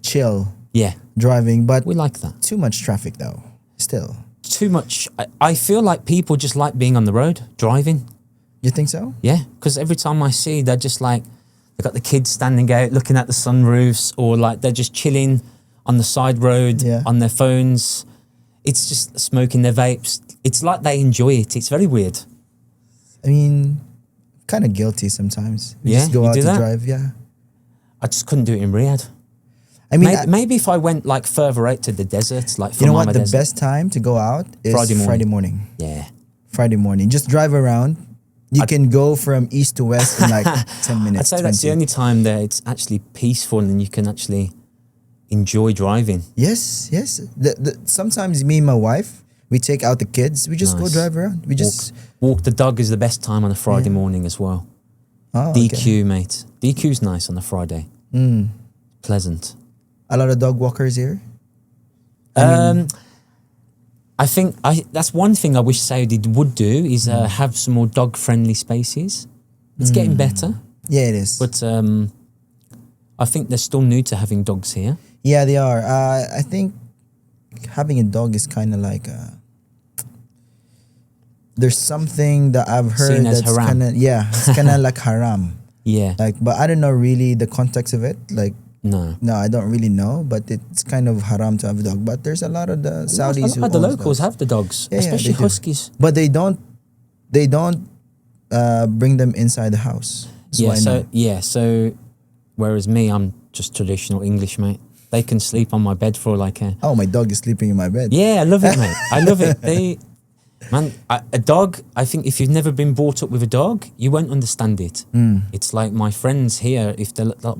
[SPEAKER 1] chill.
[SPEAKER 2] Yeah.
[SPEAKER 1] Driving, but
[SPEAKER 2] we like that.
[SPEAKER 1] Too much traffic though. Still.
[SPEAKER 2] Too much. I feel like people just like being on the road, driving.
[SPEAKER 1] You think so?
[SPEAKER 2] Yeah, because every time I see, they're just like, they've got the kids standing out looking at the sunroofs, or like they're just chilling on the side road on their phones. It's just smoking their vapes. It's like they enjoy it. It's very weird.
[SPEAKER 1] I mean, kind of guilty sometimes. We
[SPEAKER 2] Yeah,
[SPEAKER 1] just go
[SPEAKER 2] you
[SPEAKER 1] out
[SPEAKER 2] do
[SPEAKER 1] to
[SPEAKER 2] that?
[SPEAKER 1] drive, yeah.
[SPEAKER 2] I just couldn't do it in Riyadh.
[SPEAKER 1] I mean,
[SPEAKER 2] maybe if I went like further out to the desert, like
[SPEAKER 1] you know what?
[SPEAKER 2] Famama
[SPEAKER 1] The
[SPEAKER 2] Desert.
[SPEAKER 1] best time to go out is Friday morning.
[SPEAKER 2] Yeah.
[SPEAKER 1] Friday morning. Just drive around. You can go from east to west in like 10 minutes.
[SPEAKER 2] I'd say
[SPEAKER 1] 20.
[SPEAKER 2] that's the only time that it's actually peaceful and you can actually enjoy driving.
[SPEAKER 1] Yes. Sometimes me and my wife, we take out the kids. We just go drive around. We just
[SPEAKER 2] walk the dog is the best time on a Friday morning as well.
[SPEAKER 1] Oh,
[SPEAKER 2] DQ, mate. DQ's nice on a Friday. Pleasant.
[SPEAKER 1] A lot of dog walkers here.
[SPEAKER 2] I think that's one thing I wish Saudi would do is have some more dog-friendly spaces. It's getting better.
[SPEAKER 1] Yeah, it is.
[SPEAKER 2] But I think they're still new to having dogs here.
[SPEAKER 1] Yeah, they are. I think having a dog is kind of like there's something that I've heard
[SPEAKER 2] Seen as
[SPEAKER 1] that's
[SPEAKER 2] haram.
[SPEAKER 1] kind of it's kind of like haram.
[SPEAKER 2] Yeah.
[SPEAKER 1] Like, but I don't know really the context of it. Like,
[SPEAKER 2] no,
[SPEAKER 1] I don't really know. But it's kind of haram to have a dog. But there's a lot of the Saudis who
[SPEAKER 2] the
[SPEAKER 1] owns
[SPEAKER 2] locals
[SPEAKER 1] dogs.
[SPEAKER 2] have the dogs,
[SPEAKER 1] Yeah,
[SPEAKER 2] especially
[SPEAKER 1] they do.
[SPEAKER 2] huskies.
[SPEAKER 1] But they don't bring them inside the house.
[SPEAKER 2] So whereas me, I'm just traditional English, mate. They can sleep on my bed for like a...
[SPEAKER 1] Oh, my dog is sleeping in my bed.
[SPEAKER 2] Yeah, I love it, mate. I love it. A dog, I think if you've never been brought up with a dog, you won't understand it. It's like my friends here, if they're like,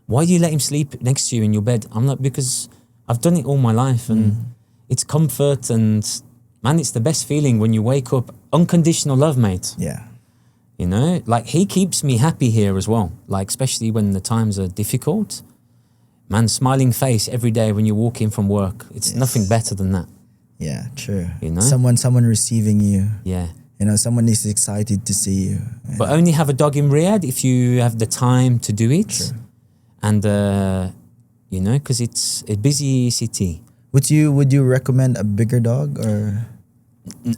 [SPEAKER 2] why do you let him sleep next to you in your bed? I'm like, because I've done it all my life and it's comfort and, man, it's the best feeling when you wake up. Unconditional love, mate.
[SPEAKER 1] Yeah.
[SPEAKER 2] You know, like he keeps me happy here as well. Like, especially when the times are difficult. Man, smiling face every day when you walk in from work. It's nothing better than that.
[SPEAKER 1] Yeah, true.
[SPEAKER 2] You know?
[SPEAKER 1] Someone receiving you.
[SPEAKER 2] Yeah.
[SPEAKER 1] You know, someone is excited to see you.
[SPEAKER 2] But only have a dog in Riyadh if you have the time to do it.
[SPEAKER 1] True.
[SPEAKER 2] And, you know, because it's a busy city.
[SPEAKER 1] Would you recommend a bigger dog or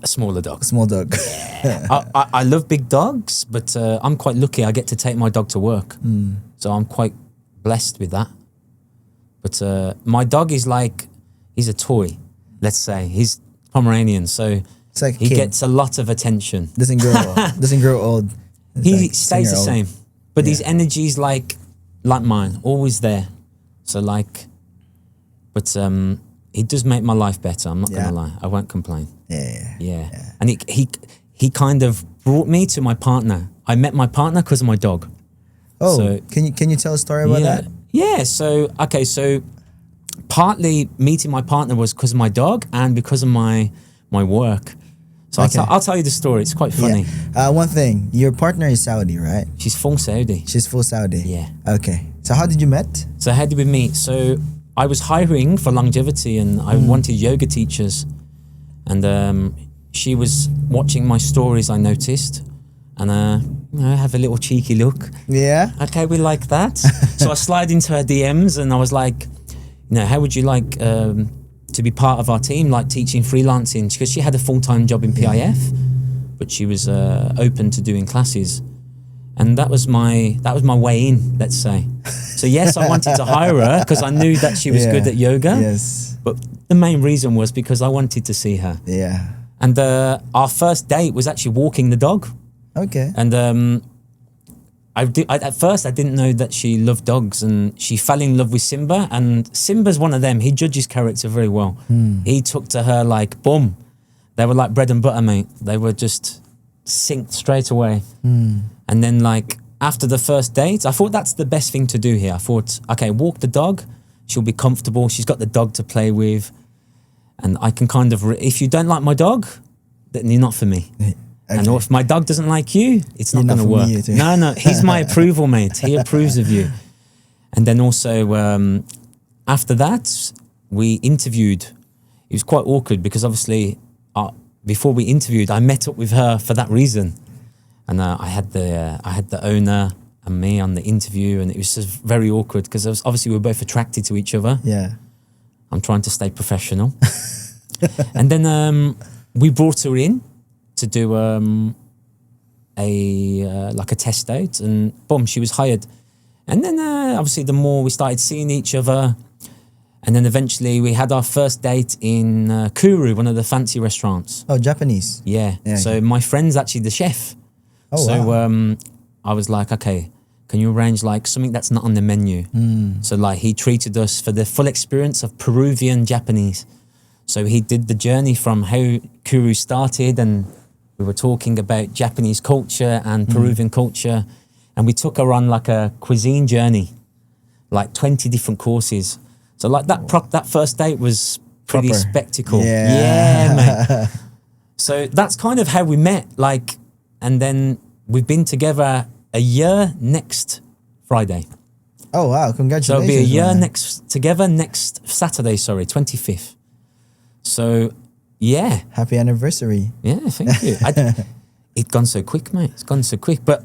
[SPEAKER 2] A smaller dog.
[SPEAKER 1] a small dog?
[SPEAKER 2] Yeah. I love big dogs, but I'm quite lucky. I get to take my dog to work. So I'm quite blessed with that. But my dog is like, he's a toy, let's say. He's Pomeranian, so
[SPEAKER 1] It's like a
[SPEAKER 2] he
[SPEAKER 1] kid.
[SPEAKER 2] gets a lot of attention.
[SPEAKER 1] Doesn't grow old. It's
[SPEAKER 2] He
[SPEAKER 1] like
[SPEAKER 2] stays the
[SPEAKER 1] 10-year-old.
[SPEAKER 2] same, but his energy is like mine, always there. So like, but he does make my life better. I'm not gonna lie, I won't complain. Yeah. And he kind of brought me to my partner. I met my partner because of my dog.
[SPEAKER 1] Oh,
[SPEAKER 2] so,
[SPEAKER 1] can you tell a story about that?
[SPEAKER 2] Yeah. So partly meeting my partner was because of my dog and because of my work. So I'll tell you the story. It's quite funny.
[SPEAKER 1] Yeah. One thing, your partner is Saudi, right?
[SPEAKER 2] She's full Saudi.
[SPEAKER 1] She's full Saudi.
[SPEAKER 2] Yeah.
[SPEAKER 1] Okay. So how did you meet?
[SPEAKER 2] So how did we meet? So I was hiring for longevity and I wanted yoga teachers. And she was watching my stories, I noticed. And I have a little cheeky look.
[SPEAKER 1] Yeah.
[SPEAKER 2] Okay, we like that. So I slide into her DMs and I was like, how would you like to be part of our team, like teaching freelancing? Because she had a full-time job in PIF, but she was open to doing classes. And that was my way in, let's say. So yes, I wanted to hire her because I knew that she was good at yoga.
[SPEAKER 1] Yes.
[SPEAKER 2] But the main reason was because I wanted to see her.
[SPEAKER 1] Yeah.
[SPEAKER 2] And our first date was actually walking the dog.
[SPEAKER 1] Okay.
[SPEAKER 2] And at first I didn't know that she loved dogs, and she fell in love with Simba. And Simba's one of them. He judges character very well. He took to her like boom. They were like bread and butter, mate. They were just synced straight away. And then like after the first date, I thought that's the best thing to do here. I thought, okay, walk the dog. She'll be comfortable. She's got the dog to play with. And I can kind of, if you don't like my dog, then you're not for me. Okay. And if my dog doesn't like you, it's not going to work. No, he's my approval, mate. He approves of you. And then also after that, we interviewed. It was quite awkward because obviously before we interviewed, I met up with her for that reason. And I had the owner and me on the interview, and it was just very awkward because obviously we were both attracted to each other.
[SPEAKER 1] Yeah.
[SPEAKER 2] I'm trying to stay professional. And then we brought her in to do a test date, and boom, she was hired. And then obviously the more we started seeing each other, and then eventually we had our first date in Kuru, one of the fancy restaurants.
[SPEAKER 1] Oh, Japanese.
[SPEAKER 2] Yeah. So my friend's actually the chef.
[SPEAKER 1] Oh,
[SPEAKER 2] so
[SPEAKER 1] wow.
[SPEAKER 2] I was like, okay, can you arrange like something that's not on the menu? So like he treated us for the full experience of Peruvian Japanese. So he did the journey from how Kuru started, and we were talking about Japanese culture and Peruvian culture, and we took her on like a cuisine journey, like 20 different courses. So like that first date was pretty
[SPEAKER 1] Proper.
[SPEAKER 2] Spectacle.
[SPEAKER 1] Yeah,
[SPEAKER 2] mate. So that's kind of how we met, like, and then we've been together a year next Friday.
[SPEAKER 1] Oh wow, congratulations.
[SPEAKER 2] So it'll be a year
[SPEAKER 1] man.
[SPEAKER 2] next Saturday, 25th. So yeah.
[SPEAKER 1] Happy anniversary.
[SPEAKER 2] Yeah, thank you. It's gone so quick, mate. It's gone so quick. But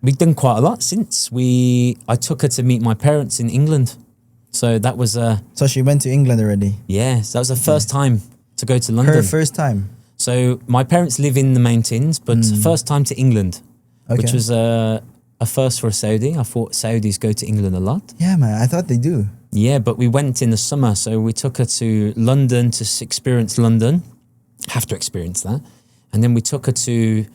[SPEAKER 2] we've done quite a lot since I took her to meet my parents in England. So that was
[SPEAKER 1] So she went to England already?
[SPEAKER 2] Yeah, so that was the first time to go to London.
[SPEAKER 1] Her first time?
[SPEAKER 2] So my parents live in the mountains, but first time to England, which was a first for a Saudi. I thought Saudis go to England a lot.
[SPEAKER 1] Yeah, man, I thought they do.
[SPEAKER 2] Yeah, but we went in the summer, so we took her to London to experience London. Have to experience that. And then we took her to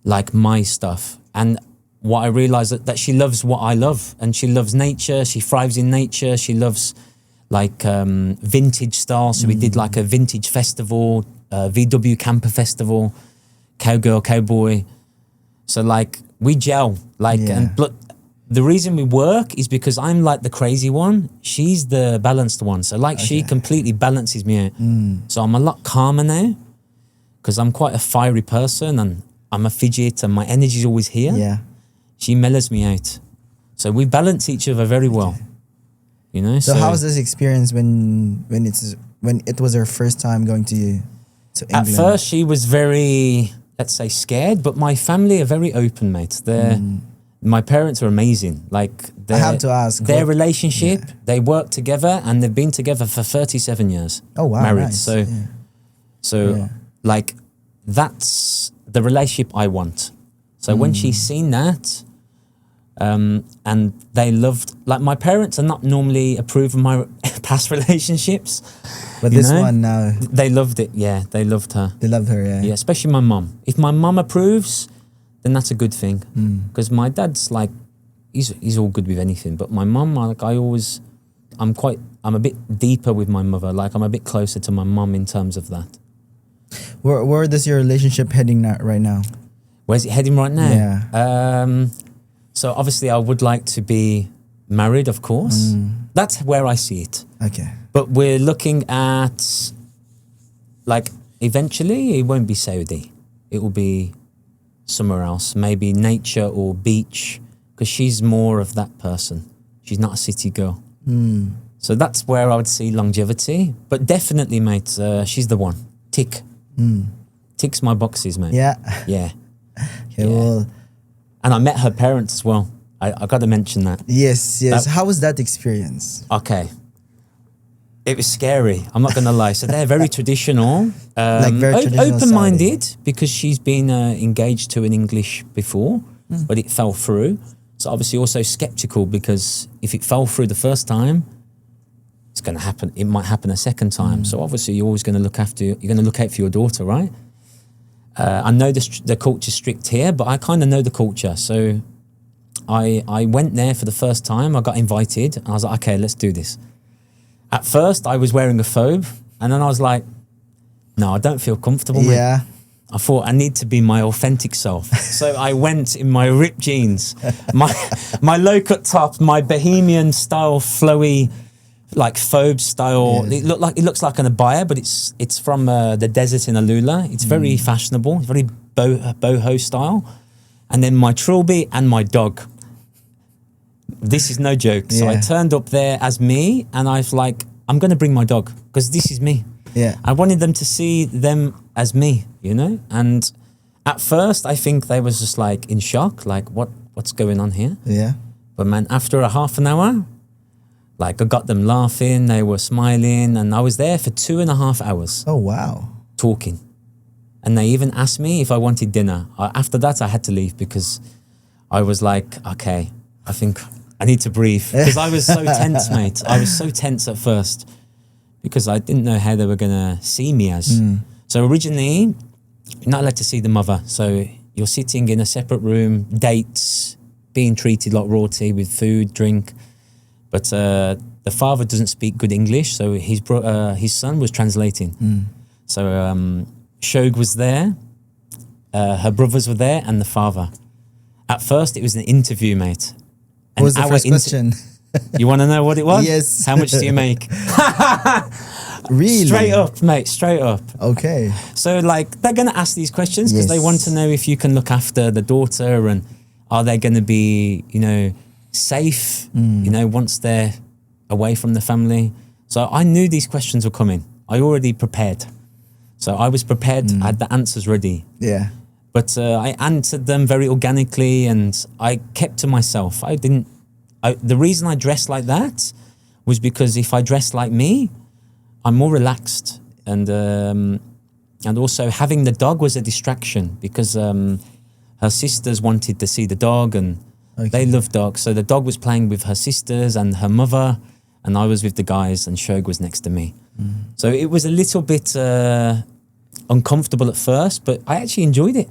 [SPEAKER 2] like my stuff. And what I realized that she loves what I love, and she loves nature. She thrives in nature. She loves like vintage style. So we did like a vintage festival, VW camper festival, cowgirl, cowboy. So like we gel, like, and but the reason we work is because I'm like the crazy one. She's the balanced one. So like she completely balances me out. So I'm a lot calmer now because I'm quite a fiery person and I'm a fidget and my energy's always here.
[SPEAKER 1] Yeah.
[SPEAKER 2] She mellows me out. So we balance each other very well. You know?
[SPEAKER 1] So how was this experience when it was her first time going to England?
[SPEAKER 2] At first she was very, let's say, scared, but my family are very open, mate. My parents are amazing. Like
[SPEAKER 1] I have to ask
[SPEAKER 2] their relationship, they work together and they've been together for 37 years.
[SPEAKER 1] Oh wow.
[SPEAKER 2] Married.
[SPEAKER 1] Nice.
[SPEAKER 2] Like that's the relationship I want. So when she's seen that, and they loved, like my parents are not normally approve of my past relationships.
[SPEAKER 1] But this one now.
[SPEAKER 2] They loved it, yeah. They loved her.
[SPEAKER 1] They loved her, yeah.
[SPEAKER 2] Yeah, especially my mum. If my mum approves, then that's a good thing. Because my dad's like, he's all good with anything. But my mum, like I'm a bit deeper with my mother. Like I'm a bit closer to my mum in terms of that.
[SPEAKER 1] Where does your relationship heading right now?
[SPEAKER 2] Where's it heading right now?
[SPEAKER 1] Yeah.
[SPEAKER 2] So obviously I would like to be married, of course. That's where I see it.
[SPEAKER 1] Okay.
[SPEAKER 2] But we're looking at, like, eventually it won't be Saudi. It will be somewhere else, maybe nature or beach, because she's more of that person. She's not a city girl. So that's where I would see longevity. But definitely, mate, she's the one. Tick. Ticks my boxes, mate.
[SPEAKER 1] Yeah.
[SPEAKER 2] Yeah.
[SPEAKER 1] Okay, well.
[SPEAKER 2] And I met her parents as well. I got to mention that.
[SPEAKER 1] Yes. How was that experience?
[SPEAKER 2] Okay. It was scary. I'm not going to lie. So they're very traditional.
[SPEAKER 1] Like very traditional
[SPEAKER 2] open-minded,
[SPEAKER 1] Saudi.
[SPEAKER 2] because she's been engaged to an English before, but it fell through. So obviously also skeptical, because if it fell through the first time, it's going to happen. It might happen a second time. So obviously you're always going to you're going to look out for your daughter, right? I know the culture's strict here, but I kind of know the culture. So I went there for the first time. I got invited and I was like, okay, let's do this. At first I was wearing a thobe, and then I was like, no, I don't feel comfortable, mate.
[SPEAKER 1] Yeah.
[SPEAKER 2] I thought I need to be my authentic self. So I went in my ripped jeans, my low-cut top, my bohemian style flowy, like thobe style.
[SPEAKER 1] Yes.
[SPEAKER 2] It looks like an abaya, but it's from the desert in Alula. It's very fashionable, very boho style. And then my trilby and my dog. This is no joke. So I turned up there as me, and I was like, I'm going to bring my dog, because this is me.
[SPEAKER 1] Yeah.
[SPEAKER 2] I wanted them to see them as me, you know? And at first, I think they was just like in shock, like, what's going on here?
[SPEAKER 1] Yeah.
[SPEAKER 2] But man, after a half an hour, like, I got them laughing, they were smiling, and I was there for 2.5 hours.
[SPEAKER 1] Oh, wow.
[SPEAKER 2] Talking. And they even asked me if I wanted dinner. After that, I had to leave, because I was like, okay, I think I need to breathe. Because I was so tense, mate. I was so tense at first, because I didn't know how they were going to see me as. So originally, you're not allowed to see the mother. So you're sitting in a separate room, dates, being treated like royalty with food, drink. But the father doesn't speak good English, so his son was translating. So Shog was there, her brothers were there, and the father. At first, it was an interview, mate.
[SPEAKER 1] What was the first question?
[SPEAKER 2] You want to know what it was?
[SPEAKER 1] Yes.
[SPEAKER 2] How much do you make?
[SPEAKER 1] Really?
[SPEAKER 2] Straight up, mate, straight up.
[SPEAKER 1] Okay.
[SPEAKER 2] So, like, they're going to ask these questions because they want to know if you can look after the daughter, and are they going to be, you know, safe, you know, once they're away from the family. So I knew these questions were coming. I already prepared. So I was prepared, I had the answers ready.
[SPEAKER 1] Yeah.
[SPEAKER 2] But I answered them very organically, and I kept to myself. The reason I dressed like that was because if I dressed like me, I'm more relaxed. And also having the dog was a distraction, because her sisters wanted to see the dog, and they love dogs. So the dog was playing with her sisters and her mother, and I was with the guys, and Shog was next to me. So it was a little bit uncomfortable at first, but I actually enjoyed it.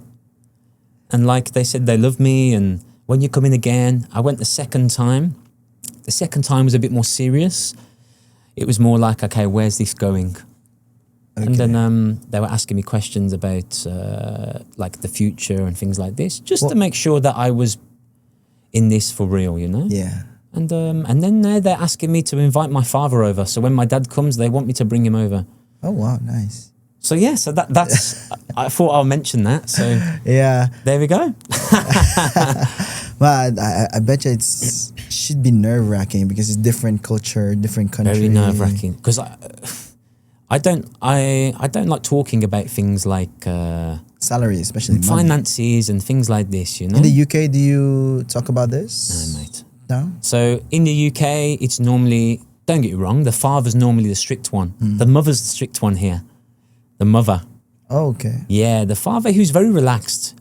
[SPEAKER 2] And like they said, they love me, and when you come in again, I went the second time. The second time was a bit more serious. It was more like, okay, where's this going? Okay. And then they were asking me questions about like the future and things like this, just to make sure that I was in this for real, you know?
[SPEAKER 1] Yeah.
[SPEAKER 2] And then they're asking me to invite my father over. So when my dad comes, they want me to bring him over.
[SPEAKER 1] Oh, wow, nice.
[SPEAKER 2] So yeah, so that's, I thought I'll mention that. So
[SPEAKER 1] yeah,
[SPEAKER 2] there we go.
[SPEAKER 1] Well, I bet you should be nerve-wracking, because it's different culture, different country.
[SPEAKER 2] Very nerve-wracking, because I don't like talking about things like
[SPEAKER 1] salary, especially
[SPEAKER 2] finances and things like this. You know,
[SPEAKER 1] in the UK, do you talk about this?
[SPEAKER 2] No, mate.
[SPEAKER 1] No.
[SPEAKER 2] So in the UK, it's normally, don't get me wrong, the father's normally the strict one. The mother's the strict one here. The mother.
[SPEAKER 1] Oh, okay.
[SPEAKER 2] Yeah, the father, who's very relaxed.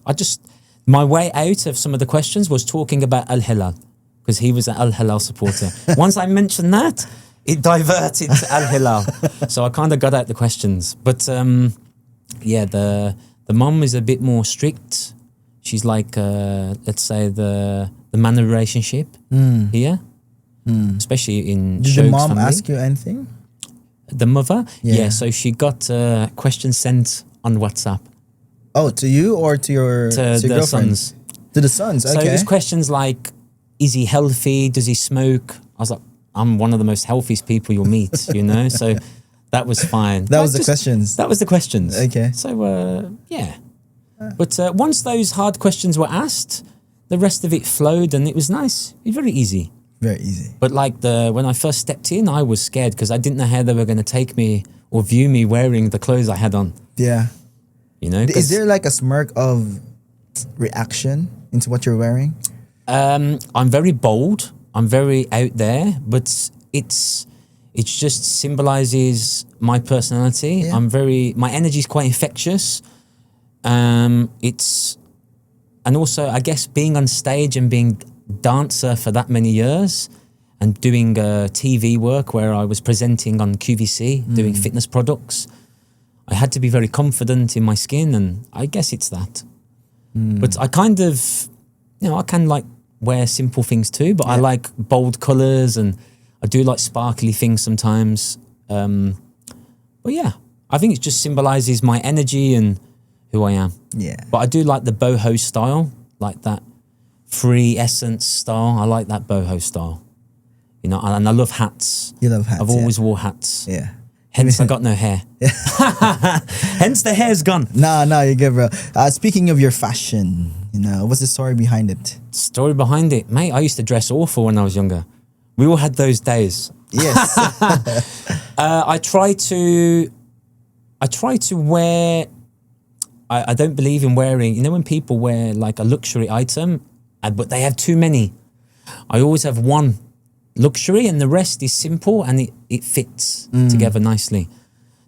[SPEAKER 2] My way out of some of the questions was talking about Al Hilal, because he was an Al Hilal supporter. Once I mentioned that, it diverted to Al Hilal. So I kind of got out the questions. But yeah, the mom is a bit more strict. She's like, let's say, the man of relationship here, especially in Shog's
[SPEAKER 1] Did the mom
[SPEAKER 2] family.
[SPEAKER 1] ask you anything?
[SPEAKER 2] The mother? Yeah, so she got questions sent on WhatsApp.
[SPEAKER 1] Oh, to you or to your
[SPEAKER 2] the
[SPEAKER 1] girlfriend?
[SPEAKER 2] sons.
[SPEAKER 1] To the sons, okay.
[SPEAKER 2] So it was questions like, is he healthy? Does he smoke? I was like, I'm one of the most healthiest people you'll meet, you know? So that was fine.
[SPEAKER 1] That was the questions?
[SPEAKER 2] That was the questions.
[SPEAKER 1] Okay.
[SPEAKER 2] So, yeah. But once those hard questions were asked, the rest of it flowed and it was nice. It was very easy.
[SPEAKER 1] Very easy.
[SPEAKER 2] But like when I first stepped in, I was scared because I didn't know how they were going to take me or view me wearing the clothes I had on.
[SPEAKER 1] Yeah.
[SPEAKER 2] You know?
[SPEAKER 1] Is there like a smirk of reaction into what you're wearing?
[SPEAKER 2] I'm very bold. I'm very out there, but it just symbolizes my personality.
[SPEAKER 1] Yeah.
[SPEAKER 2] My energy is quite infectious. And also I guess being on stage and being dancer for that many years and doing TV work where I was presenting on QVC, doing fitness products, I had to be very confident in my skin, and I guess it's that. But I kind of, I can like wear simple things too, but I like bold colors and I do like sparkly things sometimes. But yeah, I think it just symbolizes my energy and who I am.
[SPEAKER 1] Yeah.
[SPEAKER 2] But I do like the boho style, like that free essence style. I like that boho style, and I love hats.
[SPEAKER 1] You love hats.
[SPEAKER 2] I've always wore hats.
[SPEAKER 1] Yeah.
[SPEAKER 2] Hence I got no hair. Hence the hair's gone.
[SPEAKER 1] No, you're good, bro. Speaking of your fashion, what's the story behind it?
[SPEAKER 2] Story behind it, mate. I used to dress awful when I was younger. We all had those days.
[SPEAKER 1] Yes.
[SPEAKER 2] I try to wear. I don't believe in wearing. When people wear like a luxury item, but they have too many. I always have one luxury and the rest is simple and it fits together nicely.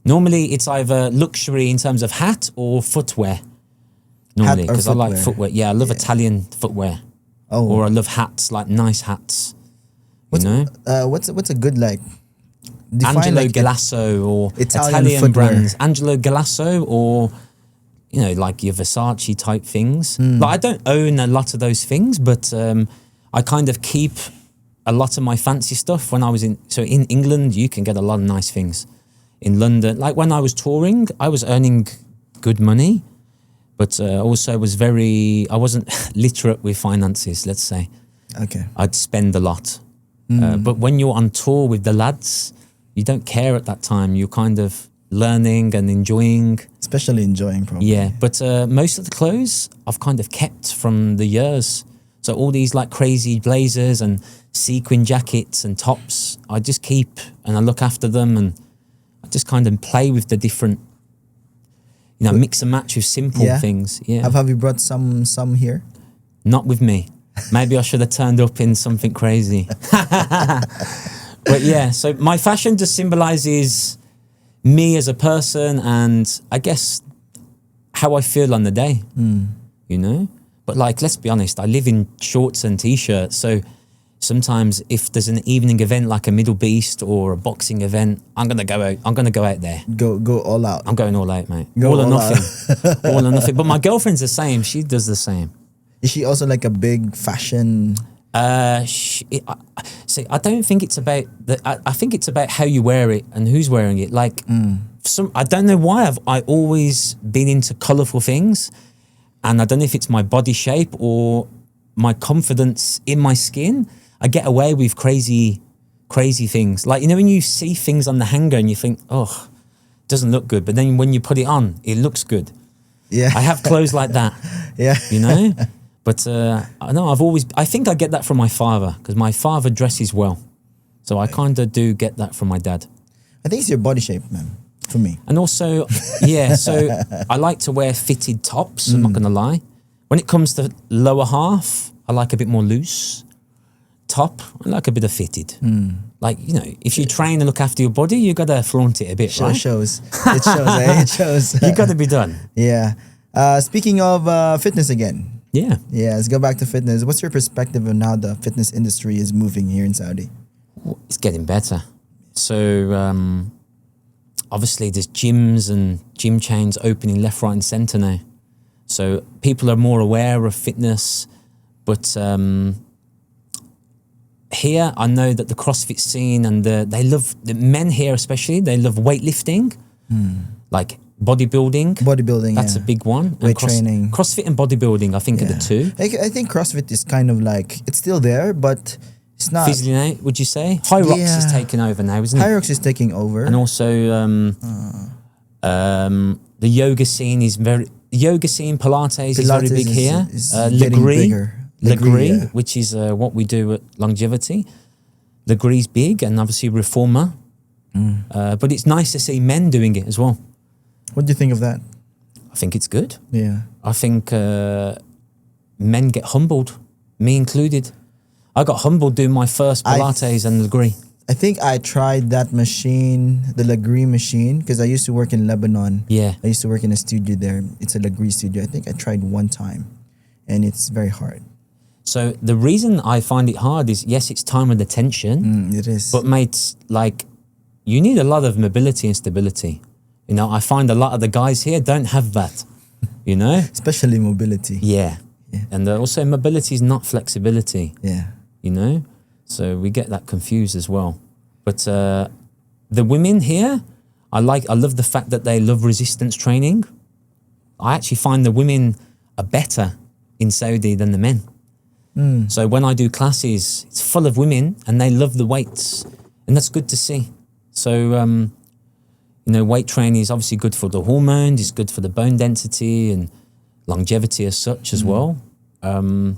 [SPEAKER 2] Normally it's either luxury in terms of hat or footwear. Normally, because I like footwear. Yeah, I love Italian footwear.
[SPEAKER 1] Oh.
[SPEAKER 2] Or I love hats, like nice hats. What's
[SPEAKER 1] a good like
[SPEAKER 2] Angelo Galasso or Italian brands. Angelo Galasso or like your Versace type things. Like I don't own a lot of those things, but I kind of keep a lot of my fancy stuff when I was in England, you can get a lot of nice things. In London, like when I was touring, I was earning good money, but also I wasn't literate with finances, let's say.
[SPEAKER 1] Okay.
[SPEAKER 2] I'd spend a lot. But when you're on tour with the lads, you don't care at that time. You're kind of learning and enjoying.
[SPEAKER 1] Especially enjoying, probably.
[SPEAKER 2] Yeah, but most of the clothes I've kind of kept from the years. So all these like crazy blazers and sequin jackets and tops, I just keep and I look after them and I just kind of play with the different, mix and match with simple things. Yeah.
[SPEAKER 1] Have you brought some here?
[SPEAKER 2] Not with me. Maybe I should have turned up in something crazy. But yeah, so my fashion just symbolizes me as a person and I guess how I feel on the day, But like, let's be honest, I live in shorts and t-shirts. So sometimes if there's an evening event like a Middle Beast or a boxing event, I'm going to go out. I'm going to go out there.
[SPEAKER 1] Go all out.
[SPEAKER 2] I'm going all out, mate. All or nothing. All or nothing. But my girlfriend's the same. She does the same.
[SPEAKER 1] Is she also like a big fashion?
[SPEAKER 2] I don't think it's about I think it's about how you wear it and who's wearing it. Like I don't know why I always been into colourful things. And I don't know if it's my body shape or my confidence in my skin. I get away with crazy things. Like, when you see things on the hanger and you think, oh, it doesn't look good. But then when you put it on, it looks good.
[SPEAKER 1] Yeah.
[SPEAKER 2] I have clothes like that.
[SPEAKER 1] Yeah.
[SPEAKER 2] But I think I get that from my father because my father dresses well. So I kind of do get that from my dad.
[SPEAKER 1] I think it's your body shape, man. For me.
[SPEAKER 2] And also, so I like to wear fitted tops, I'm not going to lie. When it comes to lower half, I like a bit more loose. Top, I like a bit of fitted. Like, if you train and look after your body, you got to flaunt it a bit, right?
[SPEAKER 1] It shows, It shows.
[SPEAKER 2] You got to be done.
[SPEAKER 1] Yeah. Speaking of fitness again.
[SPEAKER 2] Yeah.
[SPEAKER 1] Yeah, let's go back to fitness. What's your perspective on how the fitness industry is moving here in Saudi?
[SPEAKER 2] It's getting better. So, obviously, there's gyms and gym chains opening left, right, and centre now. So people are more aware of fitness. But here, I know that the CrossFit scene and they love the men here, especially. They love weightlifting, like
[SPEAKER 1] Bodybuilding,
[SPEAKER 2] That's a big one.
[SPEAKER 1] Weight training.
[SPEAKER 2] CrossFit and bodybuilding, I think, are the two.
[SPEAKER 1] I think CrossFit is kind of like, it's still there, but it's not.
[SPEAKER 2] Fizzling, would you say? High Rocks is taking over now, isn't it?
[SPEAKER 1] High Rocks is taking over.
[SPEAKER 2] And also the yoga scene is Pilates is very big here. Legree, which is what we do at Longevity. Legree's big, and obviously Reformer. But it's nice to see men doing it as well.
[SPEAKER 1] What do you think of that?
[SPEAKER 2] I think it's good.
[SPEAKER 1] Yeah.
[SPEAKER 2] I think men get humbled, me included. I got humbled doing my first Pilates and Legree.
[SPEAKER 1] I think I tried that machine, the Legree machine, because I used to work in Lebanon.
[SPEAKER 2] Yeah.
[SPEAKER 1] I used to work in a studio there. It's a Legree studio. I think I tried one time, and it's very hard.
[SPEAKER 2] So the reason I find it hard is, yes, it's time and attention.
[SPEAKER 1] It is.
[SPEAKER 2] But mate, like, you need a lot of mobility and stability. You know, I find a lot of the guys here don't have that, you know?
[SPEAKER 1] Especially mobility.
[SPEAKER 2] Yeah. And also mobility is not flexibility.
[SPEAKER 1] Yeah.
[SPEAKER 2] You know? So we get that confused as well. But the women here, I love the fact that they love resistance training. I actually find the women are better in Saudi than the men. So when I do classes, it's full of women and they love the weights, and that's good to see. So, you know, weight training is obviously good for the hormones, it's good for the bone density and longevity as such as well. And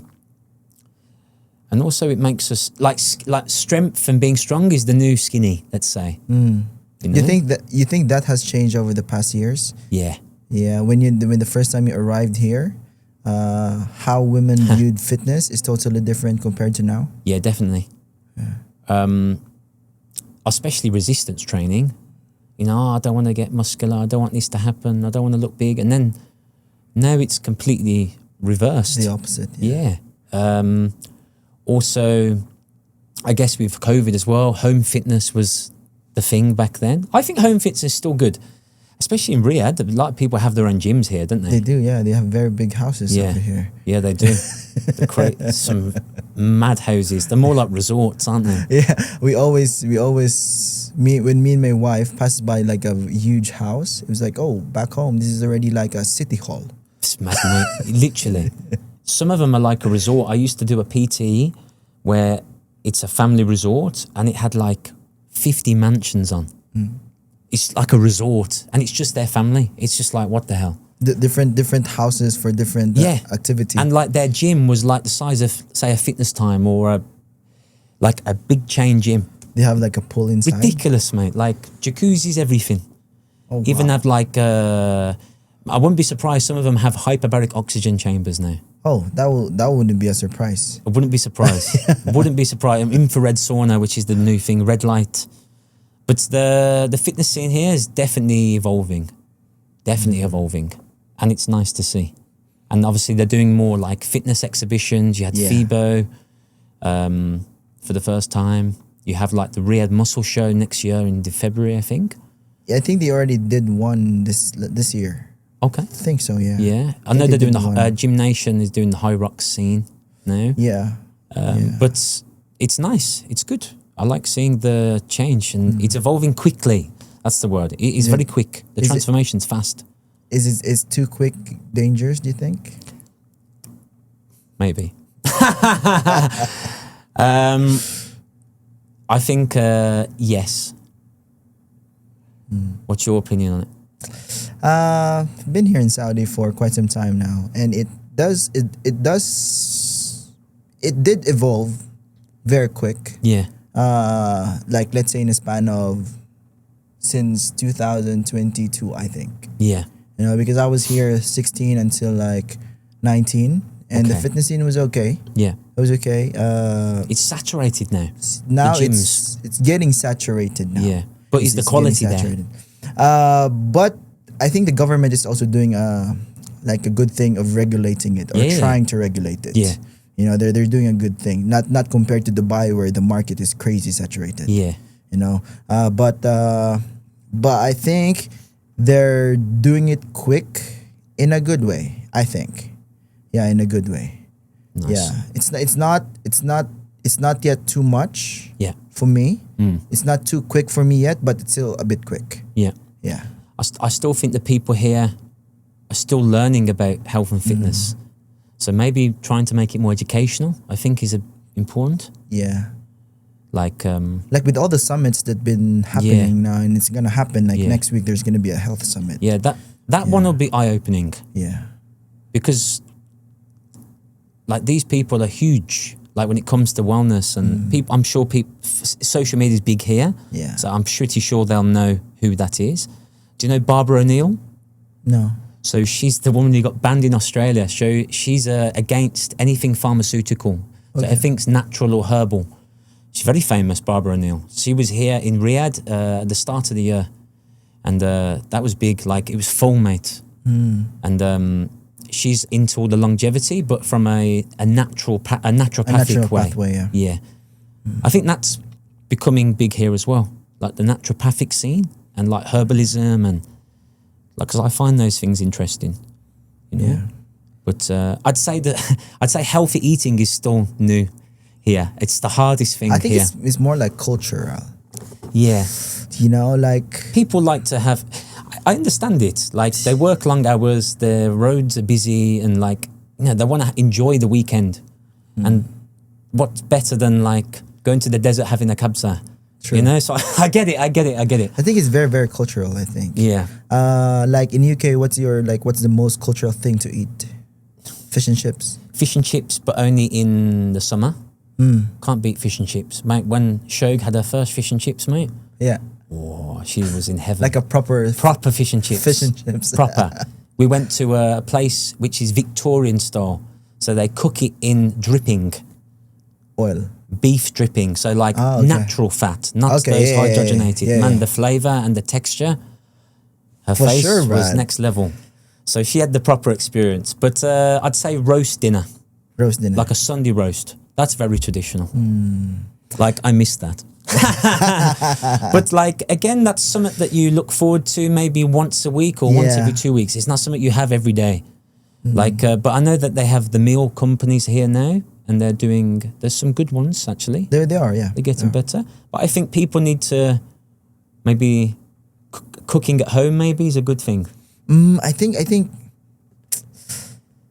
[SPEAKER 2] also it makes us, like strength and being strong is the new skinny, let's say. You know?
[SPEAKER 1] You think that has changed over the past years?
[SPEAKER 2] Yeah.
[SPEAKER 1] Yeah, when the first time you arrived here, how women viewed fitness is totally different compared to now?
[SPEAKER 2] Yeah, definitely. Yeah. Especially resistance training. You know, I don't want to get muscular, I don't want this to happen, I don't want to look big. And then now it's completely reversed.
[SPEAKER 1] The opposite. Yeah.
[SPEAKER 2] Also, I guess with COVID as well, home fitness was the thing back then. I think home fitness is still good. Especially in Riyadh, a lot of people have their own gyms here, don't they?
[SPEAKER 1] They do, yeah. They have very big houses over here.
[SPEAKER 2] Yeah, they do. They create some mad houses. They're more like resorts, aren't they?
[SPEAKER 1] Yeah, when me and my wife passed by like a huge house, it was like, oh, back home, this is already like a city hall.
[SPEAKER 2] It's mad, mate. Literally. Some of them are like a resort. I used to do a PT where it's a family resort and it had like 50 mansions on. It's like a resort and it's just their family. It's just like, what the hell?
[SPEAKER 1] Different houses for different activity.
[SPEAKER 2] And like their gym was like the size of, say, a Fitness Time or like a big chain gym.
[SPEAKER 1] They have like a pool inside?
[SPEAKER 2] Ridiculous, mate. Like jacuzzis, everything.
[SPEAKER 1] Oh, wow.
[SPEAKER 2] Even have like, I wouldn't be surprised some of them have hyperbaric oxygen chambers now.
[SPEAKER 1] Oh, that wouldn't be a surprise.
[SPEAKER 2] I wouldn't be surprised. Wouldn't be surprised. Infrared sauna, which is the new thing, red light. But the fitness scene here is definitely evolving. Definitely evolving. And it's nice to see. And obviously they're doing more like fitness exhibitions. You had FIBO for the first time. You have like the Riyadh Muscle Show next year in February, I think.
[SPEAKER 1] Yeah, I think they already did one this year.
[SPEAKER 2] Okay.
[SPEAKER 1] I think so, yeah.
[SPEAKER 2] Yeah. I know they're doing the Gymnation is doing the High Rocks scene now.
[SPEAKER 1] Yeah.
[SPEAKER 2] But it's nice. It's good. I like seeing the change and it's evolving quickly. That's the word. It is very quick. The transformation's fast.
[SPEAKER 1] Is too quick dangerous, do you think?
[SPEAKER 2] Maybe. I think yes. What's your opinion on it?
[SPEAKER 1] I've been here in Saudi for quite some time now, and it did evolve very quick.
[SPEAKER 2] Yeah.
[SPEAKER 1] Like let's say in a span of since 2022, I think.
[SPEAKER 2] Yeah.
[SPEAKER 1] You know, because I was here 16 until like 19, and the fitness scene was okay.
[SPEAKER 2] Yeah.
[SPEAKER 1] It was okay.
[SPEAKER 2] It's saturated now.
[SPEAKER 1] Now it's getting saturated now.
[SPEAKER 2] Yeah. But is the quality there?
[SPEAKER 1] But I think the government is also doing like a good thing of regulating it or trying to regulate it.
[SPEAKER 2] Yeah.
[SPEAKER 1] You know, they're doing a good thing. Not compared to Dubai where the market is crazy saturated.
[SPEAKER 2] Yeah.
[SPEAKER 1] You know. But I think they're doing it quick in a good way, I think. Yeah, in a good way.
[SPEAKER 2] Nice.
[SPEAKER 1] Yeah. It's not yet too much.
[SPEAKER 2] Yeah.
[SPEAKER 1] For me. It's not too quick for me yet, but it's still a bit quick.
[SPEAKER 2] Yeah.
[SPEAKER 1] Yeah.
[SPEAKER 2] I still think the people here are still learning about health and fitness. So maybe trying to make it more educational, I think, is important.
[SPEAKER 1] Yeah.
[SPEAKER 2] Like
[SPEAKER 1] with all the summits that been happening now, and it's gonna happen next week. There's gonna be a health summit.
[SPEAKER 2] Yeah, that one will be eye-opening.
[SPEAKER 1] Yeah,
[SPEAKER 2] because like these people are huge. Like when it comes to wellness and people, I'm sure social media is big here.
[SPEAKER 1] Yeah.
[SPEAKER 2] So I'm pretty sure they'll know who that is. Do you know Barbara O'Neill?
[SPEAKER 1] No.
[SPEAKER 2] So she's the woman who got banned in Australia. So she's against anything pharmaceutical. So everything's natural or herbal. She's very famous, Barbara O'Neill. She was here in Riyadh at the start of the year. And that was big. Like it was full, mate. And she's into all the longevity, but from a naturopathic way.
[SPEAKER 1] Pathway,
[SPEAKER 2] yeah. I think that's becoming big here as well. Like the naturopathic scene and like herbalism and like, because I find those things interesting. You know?
[SPEAKER 1] Yeah.
[SPEAKER 2] But I'd say healthy eating is still new here. It's the hardest thing here.
[SPEAKER 1] I think it's more like cultural.
[SPEAKER 2] Yeah.
[SPEAKER 1] You know, like
[SPEAKER 2] people like to have. I understand it. Like they work long hours, their roads are busy, and like they want to enjoy the weekend. And what's better than like going to the desert having a kabsa?
[SPEAKER 1] True.
[SPEAKER 2] You know, so I get it. I
[SPEAKER 1] think it's very, very cultural. I think.
[SPEAKER 2] Yeah.
[SPEAKER 1] Like in UK, what's the most cultural thing to eat? Fish and chips.
[SPEAKER 2] Fish and chips, but only in the summer. Can't beat fish and chips, mate. When Shog had her first fish and chips, mate.
[SPEAKER 1] Yeah.
[SPEAKER 2] Oh, she was in heaven.
[SPEAKER 1] Like a proper
[SPEAKER 2] fish and chips.
[SPEAKER 1] Fish and chips.
[SPEAKER 2] Proper. We went to a place which is Victorian style. So they cook it in dripping.
[SPEAKER 1] Oil.
[SPEAKER 2] Beef dripping. So like natural fat, not those hydrogenated.
[SPEAKER 1] Yeah,
[SPEAKER 2] Man, the flavour and the texture. Her face was next level. So she had the proper experience. But I'd say roast dinner.
[SPEAKER 1] Roast dinner.
[SPEAKER 2] Like a Sunday roast. That's very traditional. Like I miss that. But like again, that's something that you look forward to maybe once a week or once every 2 weeks. It's not something you have every day. Like, but I know that they have the meal companies here now, and there's some good ones actually.
[SPEAKER 1] There they are, yeah.
[SPEAKER 2] They're getting better. But I think people need to maybe cooking at home maybe is a good thing.
[SPEAKER 1] I think.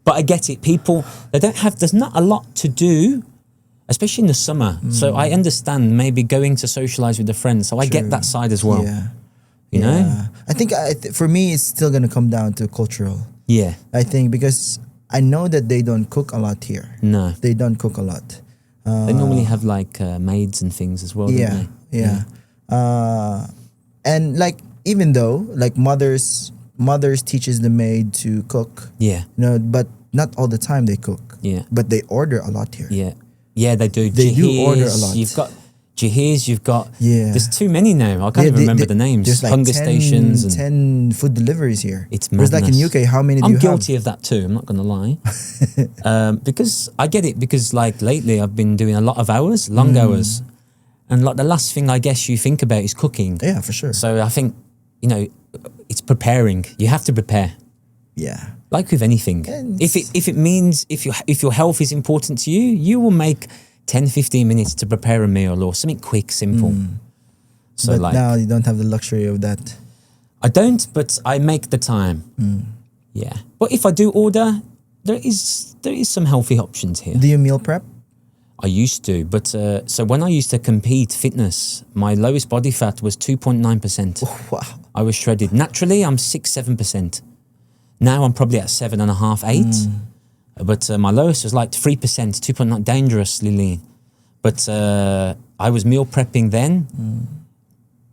[SPEAKER 2] But I get it. People there's not a lot to do. Especially in the summer. So I understand maybe going to socialize with the friends. So I get that side as well.
[SPEAKER 1] Yeah.
[SPEAKER 2] You know?
[SPEAKER 1] I think for me, it's still going to come down to cultural.
[SPEAKER 2] Yeah.
[SPEAKER 1] I think because I know that they don't cook a lot here.
[SPEAKER 2] No.
[SPEAKER 1] They don't cook a lot.
[SPEAKER 2] They normally have like maids and things as well, don't they?
[SPEAKER 1] Yeah. And like, even though like mothers teaches the maid to cook.
[SPEAKER 2] Yeah.
[SPEAKER 1] But not all the time they cook.
[SPEAKER 2] Yeah.
[SPEAKER 1] But they order a lot here.
[SPEAKER 2] Yeah. Yeah, they do.
[SPEAKER 1] They do order a lot.
[SPEAKER 2] You've got Jahirs, you've got...
[SPEAKER 1] Yeah.
[SPEAKER 2] There's too many now. I can't even remember the names.
[SPEAKER 1] There's like
[SPEAKER 2] Hunger
[SPEAKER 1] 10,
[SPEAKER 2] stations. And
[SPEAKER 1] 10 food deliveries here.
[SPEAKER 2] It's madness.
[SPEAKER 1] Whereas like in UK, how many do you have?
[SPEAKER 2] I'm guilty of that too, I'm not going to lie. Because I get it, because like lately I've been doing a lot of hours, long hours. And like the last thing I guess you think about is cooking.
[SPEAKER 1] Yeah, for sure.
[SPEAKER 2] So I think, it's preparing. You have to prepare.
[SPEAKER 1] Yeah.
[SPEAKER 2] Like with anything. If it means if your health is important to you, you will make 10-15 minutes to prepare a meal or something quick, simple. So
[SPEAKER 1] but
[SPEAKER 2] like
[SPEAKER 1] now you don't have the luxury of that.
[SPEAKER 2] I don't, but I make the time. Yeah. But if I do order, there is some healthy options here.
[SPEAKER 1] Do you meal prep?
[SPEAKER 2] I used to, but so when I used to compete fitness, my lowest body fat was 2.9%.
[SPEAKER 1] Oh, wow.
[SPEAKER 2] I was shredded. Naturally, I'm 6-7%. Now I'm probably at 7.5, 8. But my lowest was like 3%, 2.9, dangerously lean. But I was meal prepping then.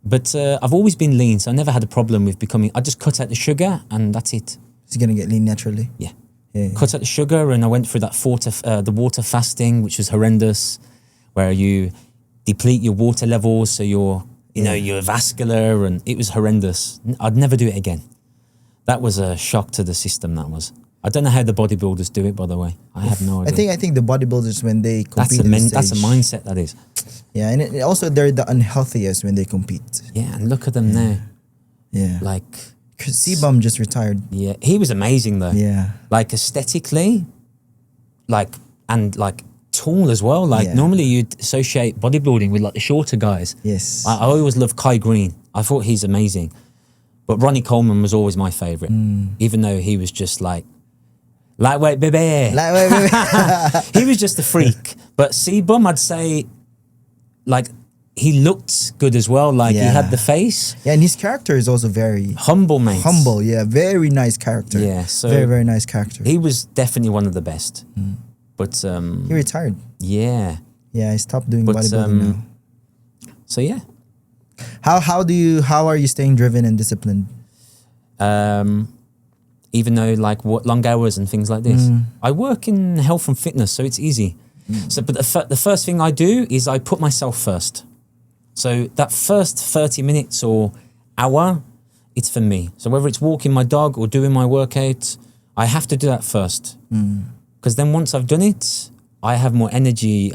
[SPEAKER 2] But I've always been lean, so I never had a problem with becoming... I just cut out the sugar and that's it.
[SPEAKER 1] It's going to get lean naturally?
[SPEAKER 2] Yeah. Cut out the sugar and I went through that the water fasting, which was horrendous, where you deplete your water levels so you're vascular, and it was horrendous. I'd never do it again. That was a shock to the system, that was. I don't know how the bodybuilders do it, by the way. I have no idea.
[SPEAKER 1] I think the bodybuilders, when they compete
[SPEAKER 2] that's a mindset, that is.
[SPEAKER 1] Yeah, and also they're the unhealthiest when they compete.
[SPEAKER 2] Yeah, and look at them now.
[SPEAKER 1] Yeah.
[SPEAKER 2] Like...
[SPEAKER 1] C-Bum just retired.
[SPEAKER 2] Yeah, he was amazing though.
[SPEAKER 1] Yeah.
[SPEAKER 2] Like aesthetically, and tall as well. Like normally you'd associate bodybuilding with like the shorter guys.
[SPEAKER 1] Yes.
[SPEAKER 2] I always loved Kai Green. I thought he's amazing. But Ronnie Coleman was always my favorite, even though he was just like, lightweight baby.
[SPEAKER 1] Lightweight baby.
[SPEAKER 2] He was just a freak. But Sebum, I'd say, like, he looked good as well. Like, he had the face.
[SPEAKER 1] Yeah, and his character is also very...
[SPEAKER 2] humble, mate.
[SPEAKER 1] Humble, yeah. Very nice character.
[SPEAKER 2] Yeah, so...
[SPEAKER 1] very, very nice character.
[SPEAKER 2] He was definitely one of the best. But...
[SPEAKER 1] he retired.
[SPEAKER 2] Yeah.
[SPEAKER 1] Yeah, he stopped doing bodybuilding now.
[SPEAKER 2] So, yeah.
[SPEAKER 1] How are you staying driven and disciplined?
[SPEAKER 2] Even though like long hours and things like this, I work in health and fitness, so it's easy. So, but the first thing I do is I put myself first. So that first 30 minutes or hour, it's for me. So whether it's walking my dog or doing my workout, I have to do that first. Because then once I've done it, I have more energy.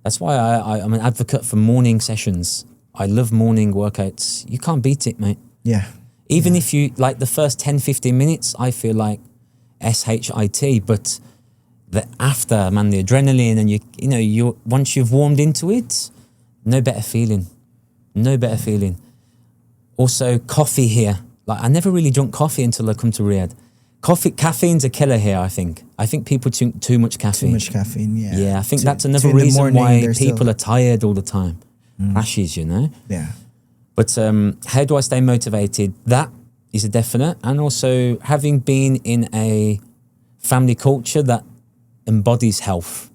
[SPEAKER 2] That's why I'm an advocate for morning sessions. I love morning workouts. You can't beat it, mate.
[SPEAKER 1] Yeah.
[SPEAKER 2] Even if you, like the first 10, 15 minutes, I feel like SHIT, but the after, man, the adrenaline and you once you've warmed into it, no better feeling. No better feeling. Also, coffee here. Like, I never really drunk coffee until I come to Riyadh. Caffeine's a killer here, I think. I think people drink too much caffeine.
[SPEAKER 1] Too much caffeine, yeah.
[SPEAKER 2] Yeah, I think that's another reason why people are tired all the time. Crashes,
[SPEAKER 1] Yeah.
[SPEAKER 2] But how do I stay motivated? That is a definite. And also having been in a family culture that embodies health.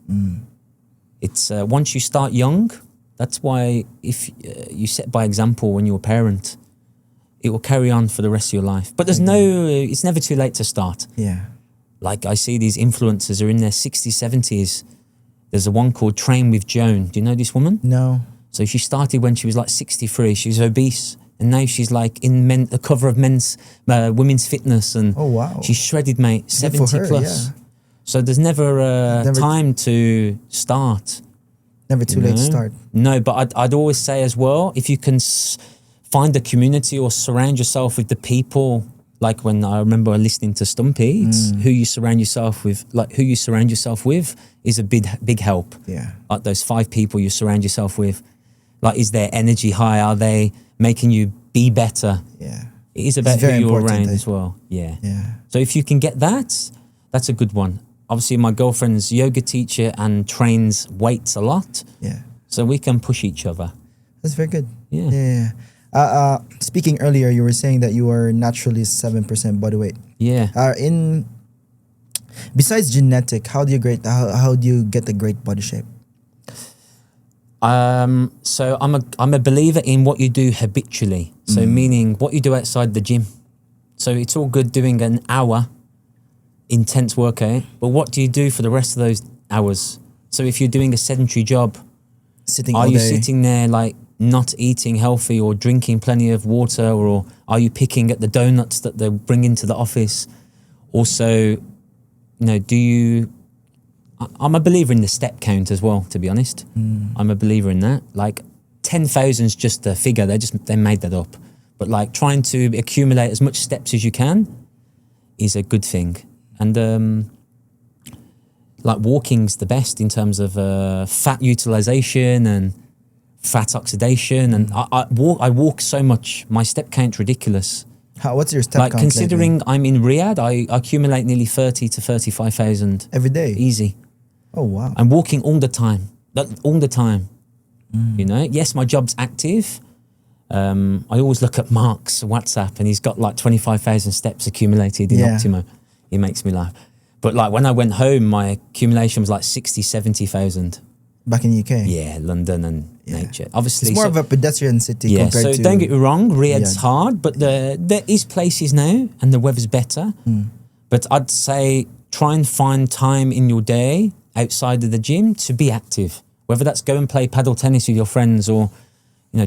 [SPEAKER 2] It's once you start young, that's why if you set by example when you're a parent, it will carry on for the rest of your life. But it's never too late to start.
[SPEAKER 1] Yeah.
[SPEAKER 2] Like I see these influencers are in their 60s, 70s. There's a one called Train with Joan. Do you know this woman?
[SPEAKER 1] No.
[SPEAKER 2] So she started when she was like 63. She was obese. And now she's like in the cover of Women's Fitness. And
[SPEAKER 1] oh, wow.
[SPEAKER 2] She's shredded, mate. 70
[SPEAKER 1] her,
[SPEAKER 2] plus.
[SPEAKER 1] Yeah.
[SPEAKER 2] So there's never time to start.
[SPEAKER 1] Never too late to start.
[SPEAKER 2] No, but I'd always say as well, if you can find a community or surround yourself with the people, like when I remember listening to Stumpy, it's who you surround yourself with, is a big help.
[SPEAKER 1] Yeah.
[SPEAKER 2] Like those 5 people you surround yourself with. Like, is their energy high? Are they making you be better?
[SPEAKER 1] Yeah.
[SPEAKER 2] It is about who you're around as well. Yeah.
[SPEAKER 1] Yeah.
[SPEAKER 2] So if you can get that, that's a good one. Obviously, my girlfriend's yoga teacher and trains weights a lot.
[SPEAKER 1] Yeah.
[SPEAKER 2] So we can push each other.
[SPEAKER 1] That's very good.
[SPEAKER 2] Yeah.
[SPEAKER 1] Yeah. Speaking earlier, you were saying that you are naturally 7% body weight.
[SPEAKER 2] Yeah.
[SPEAKER 1] Besides genetic, how do you get the great body shape?
[SPEAKER 2] So I'm a believer in what you do habitually. So meaning what you do outside the gym. So it's all good doing an hour intense workout, but what do you do for the rest of those hours? So if you're doing a sedentary job, are you sitting there like not eating healthy or drinking plenty of water, or are you picking at the donuts that they bring into the office? Also, I'm a believer in the step count as well, to be honest. I'm a believer in that. Like 10,000 is just a figure. They made that up. But like trying to accumulate as much steps as you can is a good thing. And like walking's the best in terms of fat utilization and fat oxidation. And I walk so much. My step count's ridiculous.
[SPEAKER 1] What's your step count?
[SPEAKER 2] Like considering lately? I'm in Riyadh, I accumulate nearly 30 to 35,000
[SPEAKER 1] every day.
[SPEAKER 2] Easy.
[SPEAKER 1] Oh wow!
[SPEAKER 2] I'm walking all the time. Yes, my job's active. I always look at Mark's WhatsApp, and he's got like 25,000 steps accumulated in Optimo. He makes me laugh. But like when I went home, my accumulation was like 60, 70,000.
[SPEAKER 1] Back in the UK?
[SPEAKER 2] Yeah, London and nature. Obviously,
[SPEAKER 1] it's more of a pedestrian city compared to...
[SPEAKER 2] So don't get me wrong, Riyadh's hard, but there is places now and the weather's better. But I'd say try and find time in your day outside of the gym to be active. Whether that's go and play paddle tennis with your friends or,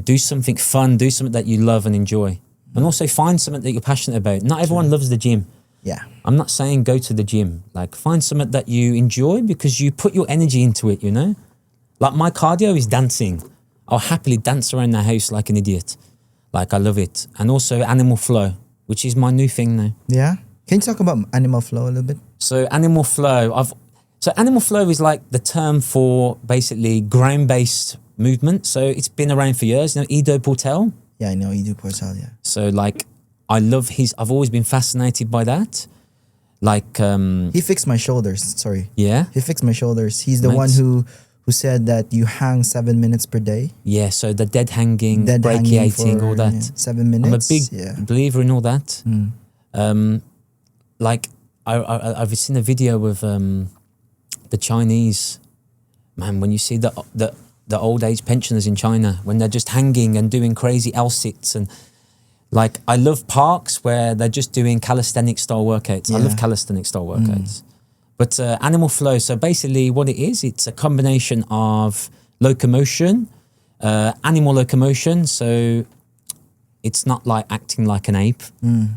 [SPEAKER 2] do something fun, do something that you love and enjoy. And also find something that you're passionate about. Not everyone loves the gym.
[SPEAKER 1] Yeah.
[SPEAKER 2] I'm not saying go to the gym. Like find something that you enjoy because you put your energy into it, Like my cardio is dancing. I'll happily dance around the house like an idiot. Like I love it. And also animal flow, which is my new thing now.
[SPEAKER 1] Yeah? Can you talk about animal flow a little bit?
[SPEAKER 2] So animal flow, animal flow is like the term for basically ground-based movement. So it's been around for years. Ido Portal?
[SPEAKER 1] Yeah, I know Ido Portal, yeah.
[SPEAKER 2] So like I love I've always been fascinated by that. Like
[SPEAKER 1] he fixed my shoulders. Sorry.
[SPEAKER 2] Yeah.
[SPEAKER 1] He fixed my shoulders. He's the one who said that you hang 7 minutes per day.
[SPEAKER 2] Yeah. So the dead hanging, brachiating, all that.
[SPEAKER 1] 7 minutes.
[SPEAKER 2] I'm a big believer in all that. Like I've seen a video of the Chinese, man. When you see the old age pensioners in China, when they're just hanging and doing crazy L-sits, and like I love parks where they're just doing calisthenic style workouts. I love calisthenic style workouts. But animal flow, so basically what it is, it's a combination of locomotion, animal locomotion. So it's not like acting like an ape,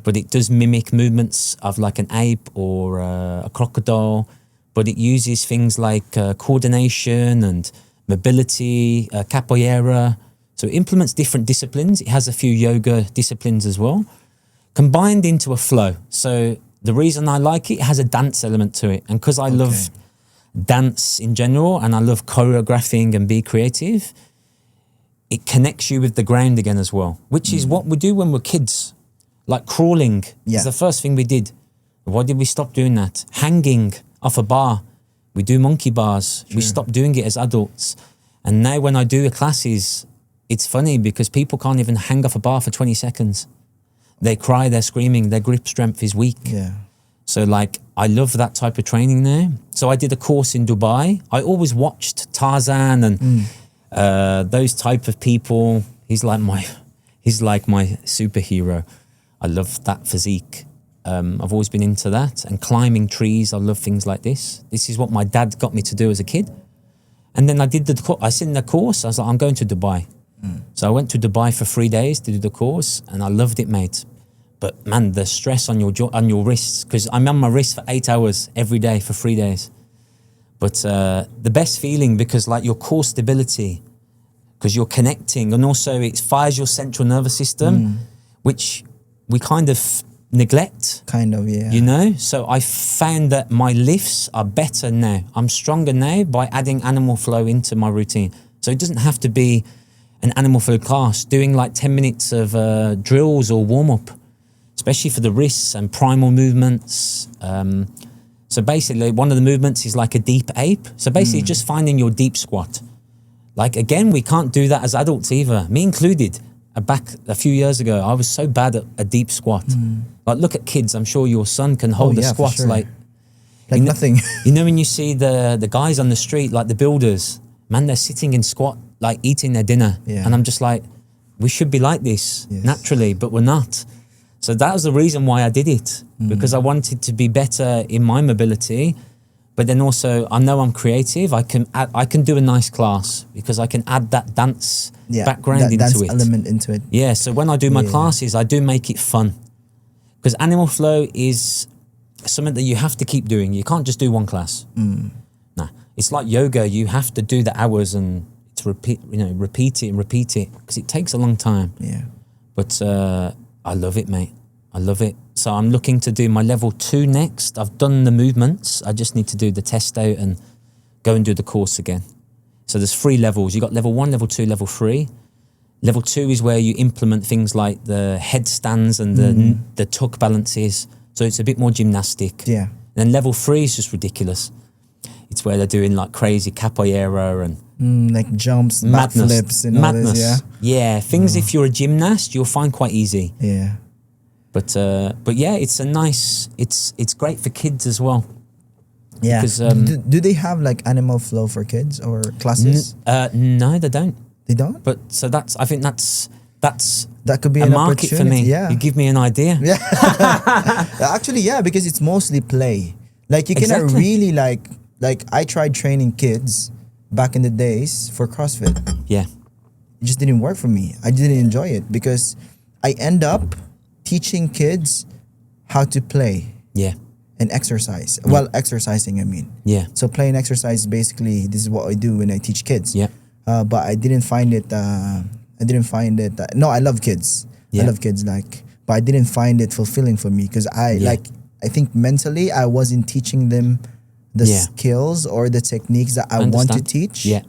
[SPEAKER 2] but it does mimic movements of like an ape or a crocodile. But it uses things like coordination and mobility, capoeira. So it implements different disciplines. It has a few yoga disciplines as well, combined into a flow. So the reason I like it has a dance element to it. And because I love dance in general and I love choreographing and be creative, it connects you with the ground again as well, which is what we do when we're kids. Like crawling is the first thing we did. Why did we stop doing that? Hanging off a bar. We do monkey bars. We stopped doing it as adults. And now when I do classes, it's funny because people can't even hang off a bar for 20 seconds. They cry, they're screaming, their grip strength is weak.
[SPEAKER 1] Yeah.
[SPEAKER 2] So like, I love that type of training now. So I did a course in Dubai. I always watched Tarzan and those type of people. He's like my superhero. I love that physique. I've always been into that, and climbing trees. I love things like this. This is what my dad got me to do as a kid. And then I did I seen the course. I was like, I'm going to Dubai. So I went to Dubai for 3 days to do the course, and I loved it, mate. But man, the stress on your wrists, because I'm on my wrist for 8 hours every day for 3 days. But the best feeling, because like your core stability, because you're connecting, and also it fires your central nervous system, which we kind of neglect.
[SPEAKER 1] Kind of, yeah.
[SPEAKER 2] You know? So I found that my lifts are better now. I'm stronger now by adding animal flow into my routine. So it doesn't have to be an animal flow class, doing like 10 minutes of drills or warm-up, especially for the wrists and primal movements. So basically one of the movements is like a deep ape. So basically just finding your deep squat. Like again, we can't do that as adults either, me included. Back a few years ago, I was so bad at a deep squat. Like look at kids, I'm sure your son can hold a squat like
[SPEAKER 1] nothing.
[SPEAKER 2] You know when you see the guys on the street, like the builders, man, they're sitting in squat, like eating their dinner. And I'm just like, we should be like this naturally, but we're not. So that was the reason why I did it, because I wanted to be better in my mobility. But then also, I know I'm creative. I can do a nice class because I can add that dance background into
[SPEAKER 1] dance
[SPEAKER 2] it.
[SPEAKER 1] Element into it.
[SPEAKER 2] Yeah. So when I do my classes, I do make it fun, because animal flow is something that you have to keep doing. You can't just do one class. Nah, it's like yoga. You have to do the hours and to repeat it because it takes a long time.
[SPEAKER 1] Yeah.
[SPEAKER 2] But I love it, mate. I love it. So I'm looking to do my level 2 next. I've done the movements. I just need to do the test out and go and do the course again. So there's 3 levels. You got level 1, level 2, level 3. Level 2 is where you implement things like the headstands and the tuck balances. So it's a bit more gymnastic.
[SPEAKER 1] Yeah.
[SPEAKER 2] And then level 3 is just ridiculous. It's where they're doing like crazy capoeira and
[SPEAKER 1] like jumps, backflips, and all this.
[SPEAKER 2] Yeah, things if you're a gymnast, you'll find quite easy.
[SPEAKER 1] Yeah.
[SPEAKER 2] But yeah, it's a nice. It's great for kids as well.
[SPEAKER 1] Yeah.
[SPEAKER 2] Because,
[SPEAKER 1] do they have like animal flow for kids or classes?
[SPEAKER 2] No, they don't.
[SPEAKER 1] They don't.
[SPEAKER 2] But so I think that's
[SPEAKER 1] that could be
[SPEAKER 2] a
[SPEAKER 1] an
[SPEAKER 2] market for me.
[SPEAKER 1] Yeah.
[SPEAKER 2] You give me an idea.
[SPEAKER 1] Yeah. Actually, yeah, because it's mostly play. Like you cannot really like I tried training kids back in the days for CrossFit.
[SPEAKER 2] Yeah.
[SPEAKER 1] It just didn't work for me. I didn't enjoy it because I end up teaching kids how to play.
[SPEAKER 2] Yeah.
[SPEAKER 1] And exercise. Well, exercising, I mean.
[SPEAKER 2] Yeah.
[SPEAKER 1] So play and exercise, basically, this is what I do when I teach kids.
[SPEAKER 2] Yeah.
[SPEAKER 1] But I didn't find it. No, I love kids.
[SPEAKER 2] Yeah.
[SPEAKER 1] I love kids, but I didn't find it fulfilling for me because I think mentally I wasn't teaching them the skills or the techniques that I want to teach.
[SPEAKER 2] Yeah.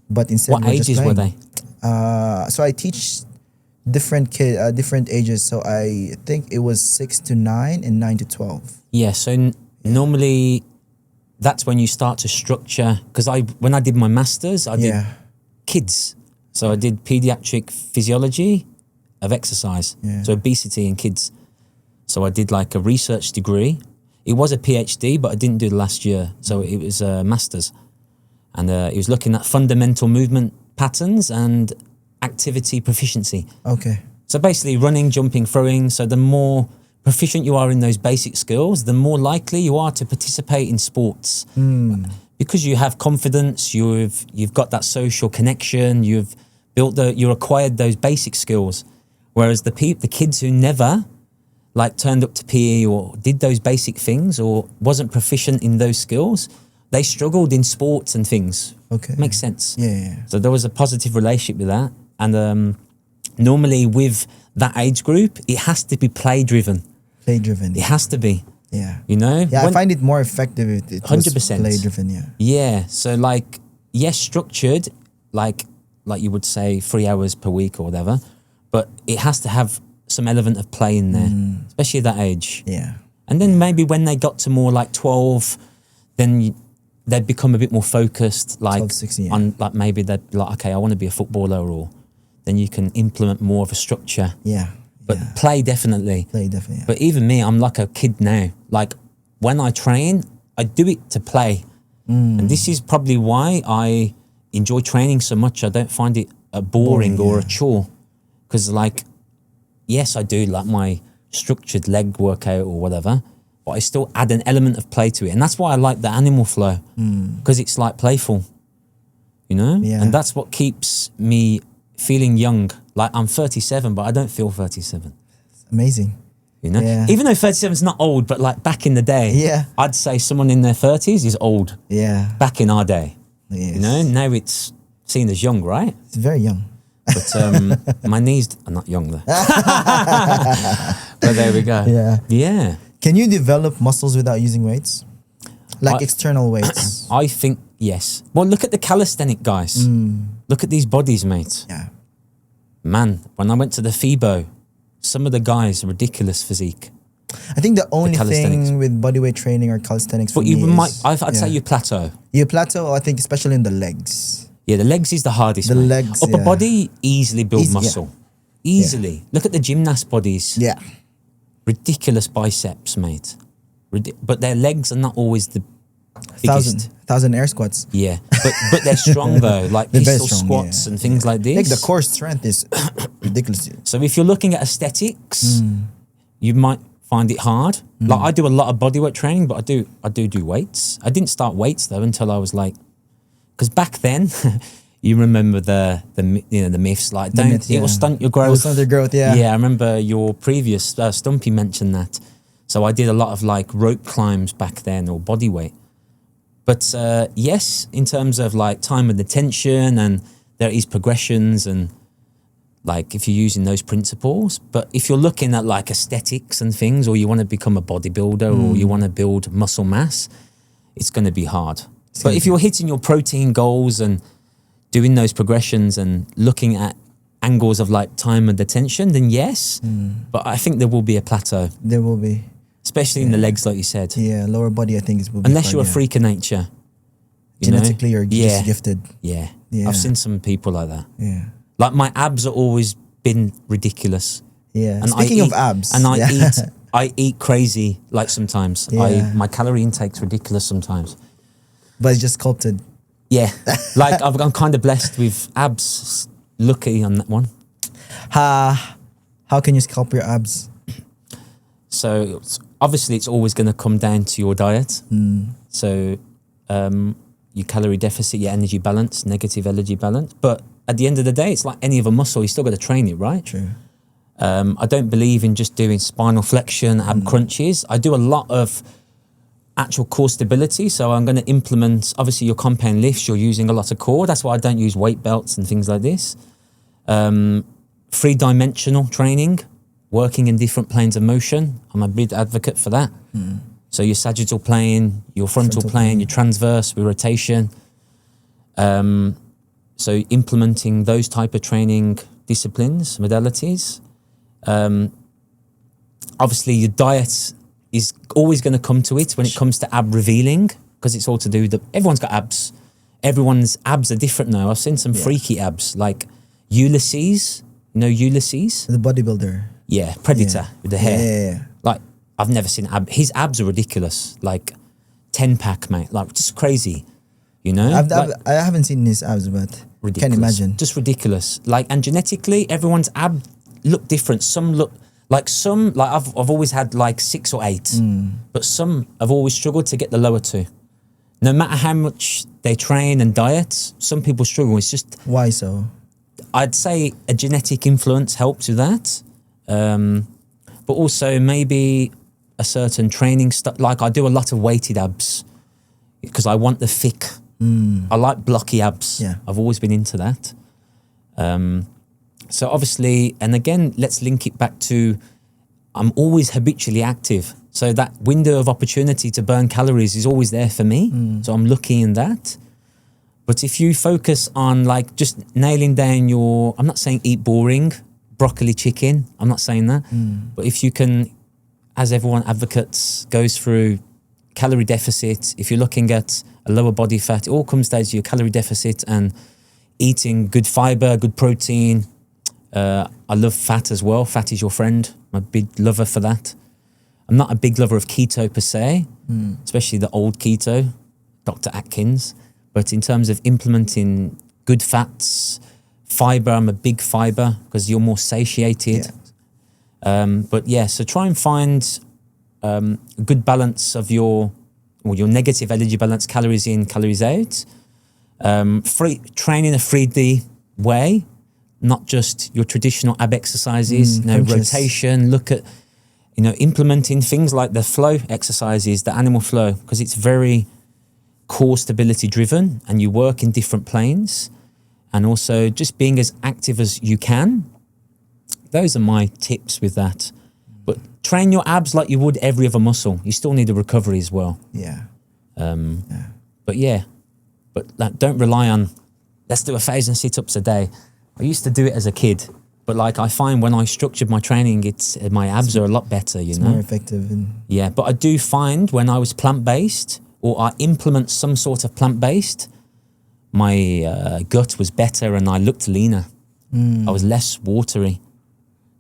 [SPEAKER 1] But instead,
[SPEAKER 2] what ages were they?
[SPEAKER 1] So I teach different ages. So I think it was 6 to 9 and 9 to 12.
[SPEAKER 2] Yeah. So normally that's when you start to structure. Because when I did my masters, I did kids. So I did pediatric physiology of exercise. Yeah. So obesity in kids. So I did like a research degree. It was a PhD, but I didn't do it last year. So it was a master's. And it was looking at fundamental movement patterns and activity proficiency.
[SPEAKER 1] Okay.
[SPEAKER 2] So basically running, jumping, throwing. So the more proficient you are in those basic skills, the more likely you are to participate in sports. Because you have confidence, you've got that social connection, you acquired those basic skills. Whereas the kids who never like turned up to PE or did those basic things or wasn't proficient in those skills, they struggled in sports and things.
[SPEAKER 1] Okay.
[SPEAKER 2] Makes sense.
[SPEAKER 1] Yeah.
[SPEAKER 2] So there was a positive relationship with that. And normally with that age group, it has to be play driven.
[SPEAKER 1] Play driven.
[SPEAKER 2] It has to be.
[SPEAKER 1] Yeah.
[SPEAKER 2] You know?
[SPEAKER 1] Yeah, I find it more effective if it was
[SPEAKER 2] 100%.
[SPEAKER 1] play driven, yeah.
[SPEAKER 2] Yeah. So like, yes, structured, like you would say 3 hours per week or whatever, but it has to have some element of play in there, especially at that age.
[SPEAKER 1] Yeah.
[SPEAKER 2] And then maybe when they got to more like 12, then they'd become a bit more focused, like
[SPEAKER 1] 12, 16,
[SPEAKER 2] on like maybe they'd be like, okay, I want to be a footballer, or then you can implement more of a structure.
[SPEAKER 1] Yeah.
[SPEAKER 2] But play definitely.
[SPEAKER 1] Play definitely. Yeah.
[SPEAKER 2] But even me, I'm like a kid now. Like when I train, I do it to play. And this is probably why I enjoy training so much. I don't find it boring or a chore. Because like, yes, I do like my structured leg workout or whatever, but I still add an element of play to it. And that's why I like the animal flow, because it's like playful, you know?
[SPEAKER 1] Yeah.
[SPEAKER 2] And that's what keeps me feeling young. Like I'm 37, but I don't feel 37.
[SPEAKER 1] It's amazing.
[SPEAKER 2] You know?
[SPEAKER 1] Yeah.
[SPEAKER 2] Even though 37 is not old, but like back in the day, I'd say someone in their 30s is old.
[SPEAKER 1] Yeah.
[SPEAKER 2] Back in our day.
[SPEAKER 1] Yes.
[SPEAKER 2] You know? Now it's seen as young, right?
[SPEAKER 1] It's very young.
[SPEAKER 2] But my knees are not young though. But there we go.
[SPEAKER 1] Yeah.
[SPEAKER 2] Yeah.
[SPEAKER 1] Can you develop muscles without using weights? Like external weights?
[SPEAKER 2] I think yes. Well, look at the calisthenic guys. Look at these bodies, mate.
[SPEAKER 1] Yeah.
[SPEAKER 2] Man, when I went to the FIBO, some of the guys are ridiculous physique.
[SPEAKER 1] I think the only thing with bodyweight training or calisthenics for me
[SPEAKER 2] I'd say you plateau.
[SPEAKER 1] You plateau, I think, especially in the legs.
[SPEAKER 2] Yeah, the legs is the hardest.
[SPEAKER 1] The legs,
[SPEAKER 2] upper body easily build muscle. Easily.
[SPEAKER 1] Yeah.
[SPEAKER 2] Look at the gymnast bodies.
[SPEAKER 1] Yeah.
[SPEAKER 2] Ridiculous biceps, mate. But their legs are not always the biggest.
[SPEAKER 1] 1,000 air squats.
[SPEAKER 2] Yeah, but they're strong though, like pistol squats and things like this.
[SPEAKER 1] Like the core strength is ridiculous.
[SPEAKER 2] So if you're looking at aesthetics, you might find it hard. Like I do a lot of bodyweight training, but I do weights. I didn't start weights though until I was like, because back then, you remember the myths like it will stunt your growth.
[SPEAKER 1] It will stunt your growth, yeah.
[SPEAKER 2] Yeah, I remember your previous Stumpy mentioned that. So I did a lot of like rope climbs back then or body weight. But yes, in terms of like time and attention, and there is progressions, and like if you're using those principles. But if you're looking at like aesthetics and things, or you want to become a bodybuilder, or you want to build muscle mass, it's going to be hard. But if you're hitting your protein goals and doing those progressions and looking at angles of like time and attention, then yes. But I think there will be a plateau.
[SPEAKER 1] There will be.
[SPEAKER 2] Especially in the legs, like you said.
[SPEAKER 1] Yeah, lower body, I think, will be
[SPEAKER 2] unless you're a freak of nature.
[SPEAKER 1] Genetically, you're just gifted.
[SPEAKER 2] Yeah. I've seen some people like that.
[SPEAKER 1] Yeah.
[SPEAKER 2] Like my abs have always been ridiculous.
[SPEAKER 1] Yeah. And speaking of abs.
[SPEAKER 2] And I eat crazy like sometimes.
[SPEAKER 1] Yeah.
[SPEAKER 2] My calorie intake's ridiculous sometimes.
[SPEAKER 1] But it's just sculpted.
[SPEAKER 2] Yeah. Like I'm kind of blessed with abs. Lucky on that one.
[SPEAKER 1] How can you sculpt your abs?
[SPEAKER 2] So obviously it's always going to come down to your diet. So your calorie deficit, your energy balance, negative energy balance. But at the end of the day, it's like any other muscle. You still got to train it, right?
[SPEAKER 1] True.
[SPEAKER 2] I don't believe in just doing spinal flexion, ab crunches. I do a lot of actual core stability. So I'm going to implement, obviously your compound lifts, you're using a lot of core. That's why I don't use weight belts and things like this. 3-dimensional training, working in different planes of motion. I'm a big advocate for that. So your sagittal plane, your frontal plane, your transverse with rotation. So implementing those type of training disciplines, modalities. Obviously, your diet is always going to come to it when it comes to ab revealing, because it's all to do with everyone's got abs. Everyone's abs are different now. I've seen some freaky abs, like Ulysses. You know Ulysses?
[SPEAKER 1] The bodybuilder.
[SPEAKER 2] Yeah, Predator with the hair.
[SPEAKER 1] Yeah.
[SPEAKER 2] Like, I've never seen his abs are ridiculous. Like 10-pack, mate. Like, just crazy. You know?
[SPEAKER 1] I haven't seen his abs, but
[SPEAKER 2] ridiculous.
[SPEAKER 1] Can't imagine.
[SPEAKER 2] Just ridiculous. Like, and genetically, everyone's ab look different. Some look like I've always had like 6 or 8, but some have always struggled to get the lower 2. No matter how much they train and diet, some people struggle. It's just
[SPEAKER 1] why so?
[SPEAKER 2] I'd say a genetic influence helps with that, but also maybe a certain training stuff. Like I do a lot of weighted abs because I want the thick. I like blocky abs.
[SPEAKER 1] Yeah.
[SPEAKER 2] I've always been into that. So obviously, and again, let's link it back to I'm always habitually active. So that window of opportunity to burn calories is always there for me. So I'm lucky in that. But if you focus on like just nailing down I'm not saying eat boring, broccoli chicken, I'm not saying that. But if you can, as everyone advocates, goes through calorie deficit, if you're looking at a lower body fat, it all comes down to your calorie deficit and eating good fiber, good protein. I love fat as well. Fat is your friend. I'm a big lover for that. I'm not a big lover of keto per se, especially the old keto, Dr. Atkins. But in terms of implementing good fats, fiber, I'm a big fiber because you're more satiated. Yeah. But yeah, so try and find a good balance of your negative energy balance, calories in, calories out. Train in a 3D way, not just your traditional ab exercises, rotation, look at, implementing things like the flow exercises, the animal flow, because it's very core stability driven and you work in different planes, and also just being as active as you can. Those are my tips with that. But train your abs like you would every other muscle. You still need a recovery as well.
[SPEAKER 1] Yeah.
[SPEAKER 2] But like, don't rely on, let's do 1,000 sit-ups a day. I used to do it as a kid, but like I find when I structured my training, my abs are a lot better,
[SPEAKER 1] It's more effective.
[SPEAKER 2] Yeah, but I do find when I was plant-based or I implement some sort of plant-based, my gut was better and I looked leaner. I was less watery.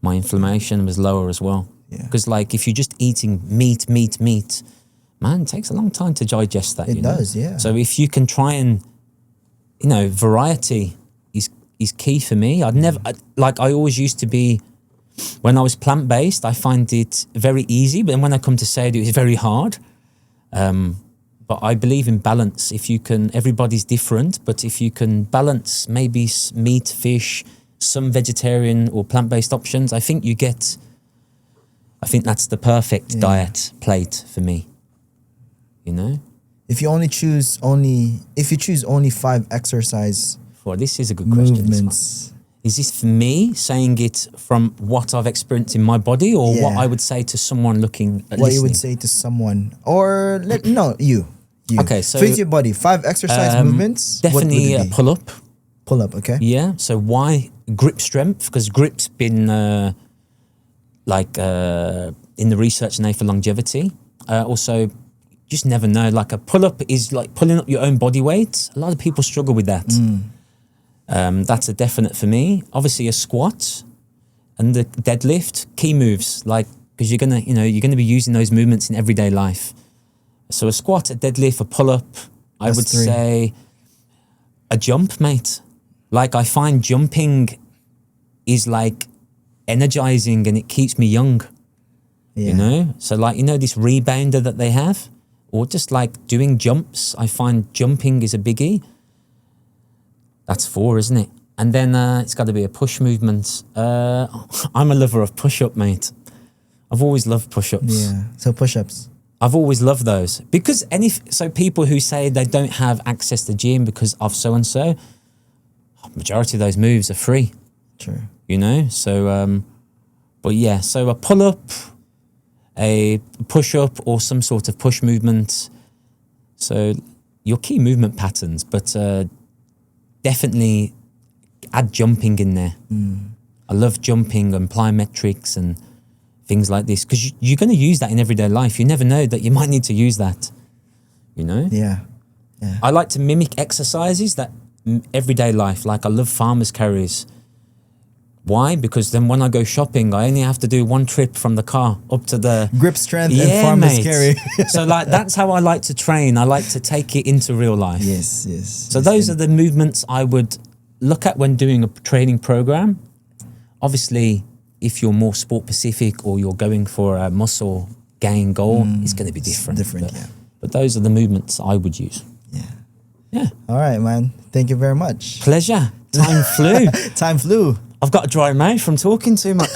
[SPEAKER 2] My inflammation was lower as well. Because like if you're just eating meat, man, it takes a long time to digest that.
[SPEAKER 1] It does, yeah.
[SPEAKER 2] So if you can try and, variety is key for me. I always used to be, when I was plant-based, I find it very easy, but then when I come to say it, it's very hard. But I believe in balance. If you can, everybody's different, but if you can balance maybe meat, fish, some vegetarian or plant-based options, I think that's the perfect diet plate for me.
[SPEAKER 1] If you choose only 5 exercise
[SPEAKER 2] this is a good question.
[SPEAKER 1] Movements.
[SPEAKER 2] Is this for me saying it from what I've experienced in my body, or what I would say to someone looking at
[SPEAKER 1] what
[SPEAKER 2] listening?
[SPEAKER 1] You would say to someone, or you.
[SPEAKER 2] Okay, so
[SPEAKER 1] fit your body. 5 exercise movements.
[SPEAKER 2] Definitely a pull-up.
[SPEAKER 1] Pull-up, okay.
[SPEAKER 2] Yeah. So why grip strength? Because grip's been in the research now for longevity. Also, just never know. Like a pull-up is like pulling up your own body weight. A lot of people struggle with that. That's a definite for me. Obviously, a squat and the deadlift, key moves. Like because you're gonna be using those movements in everyday life. So a squat, a deadlift, a pull-up. I would say a jump, mate. Like I find jumping is like energizing and it keeps me young. Yeah. So like this rebounder that they have, or just like doing jumps. I find jumping is a biggie. That's 4, isn't it? And then it's got to be a push movement. I'm a lover of push-up, mate. I've always loved push-ups.
[SPEAKER 1] Yeah. So push-ups.
[SPEAKER 2] I've always loved those because people who say they don't have access to gym because of so and so, majority of those moves are free.
[SPEAKER 1] True.
[SPEAKER 2] So but yeah, so a pull-up, a push-up, or some sort of push movement. So your key movement patterns, but definitely add jumping in there. I love jumping and plyometrics and things like this, because you're going to use that in everyday life. You never know that you might need to use that, you know?
[SPEAKER 1] Yeah. Yeah.
[SPEAKER 2] I like to mimic exercises that everyday life, like I love farmer's carries. Why? Because then when I go shopping, I only have to do one trip from the car up to the
[SPEAKER 1] grip strength and farmer's carry.
[SPEAKER 2] So like that's how I like to train. I like to take it into real life.
[SPEAKER 1] Yes, yes.
[SPEAKER 2] So those are the movements I would look at when doing a training program. Obviously, if you're more sport specific or you're going for a muscle gain goal, it's going to be different. But those are the movements I would use. Yeah.
[SPEAKER 1] All right, man. Thank you very much.
[SPEAKER 2] Pleasure. Time flew.
[SPEAKER 1] Time flew.
[SPEAKER 2] I've got a dry mouth from talking too much.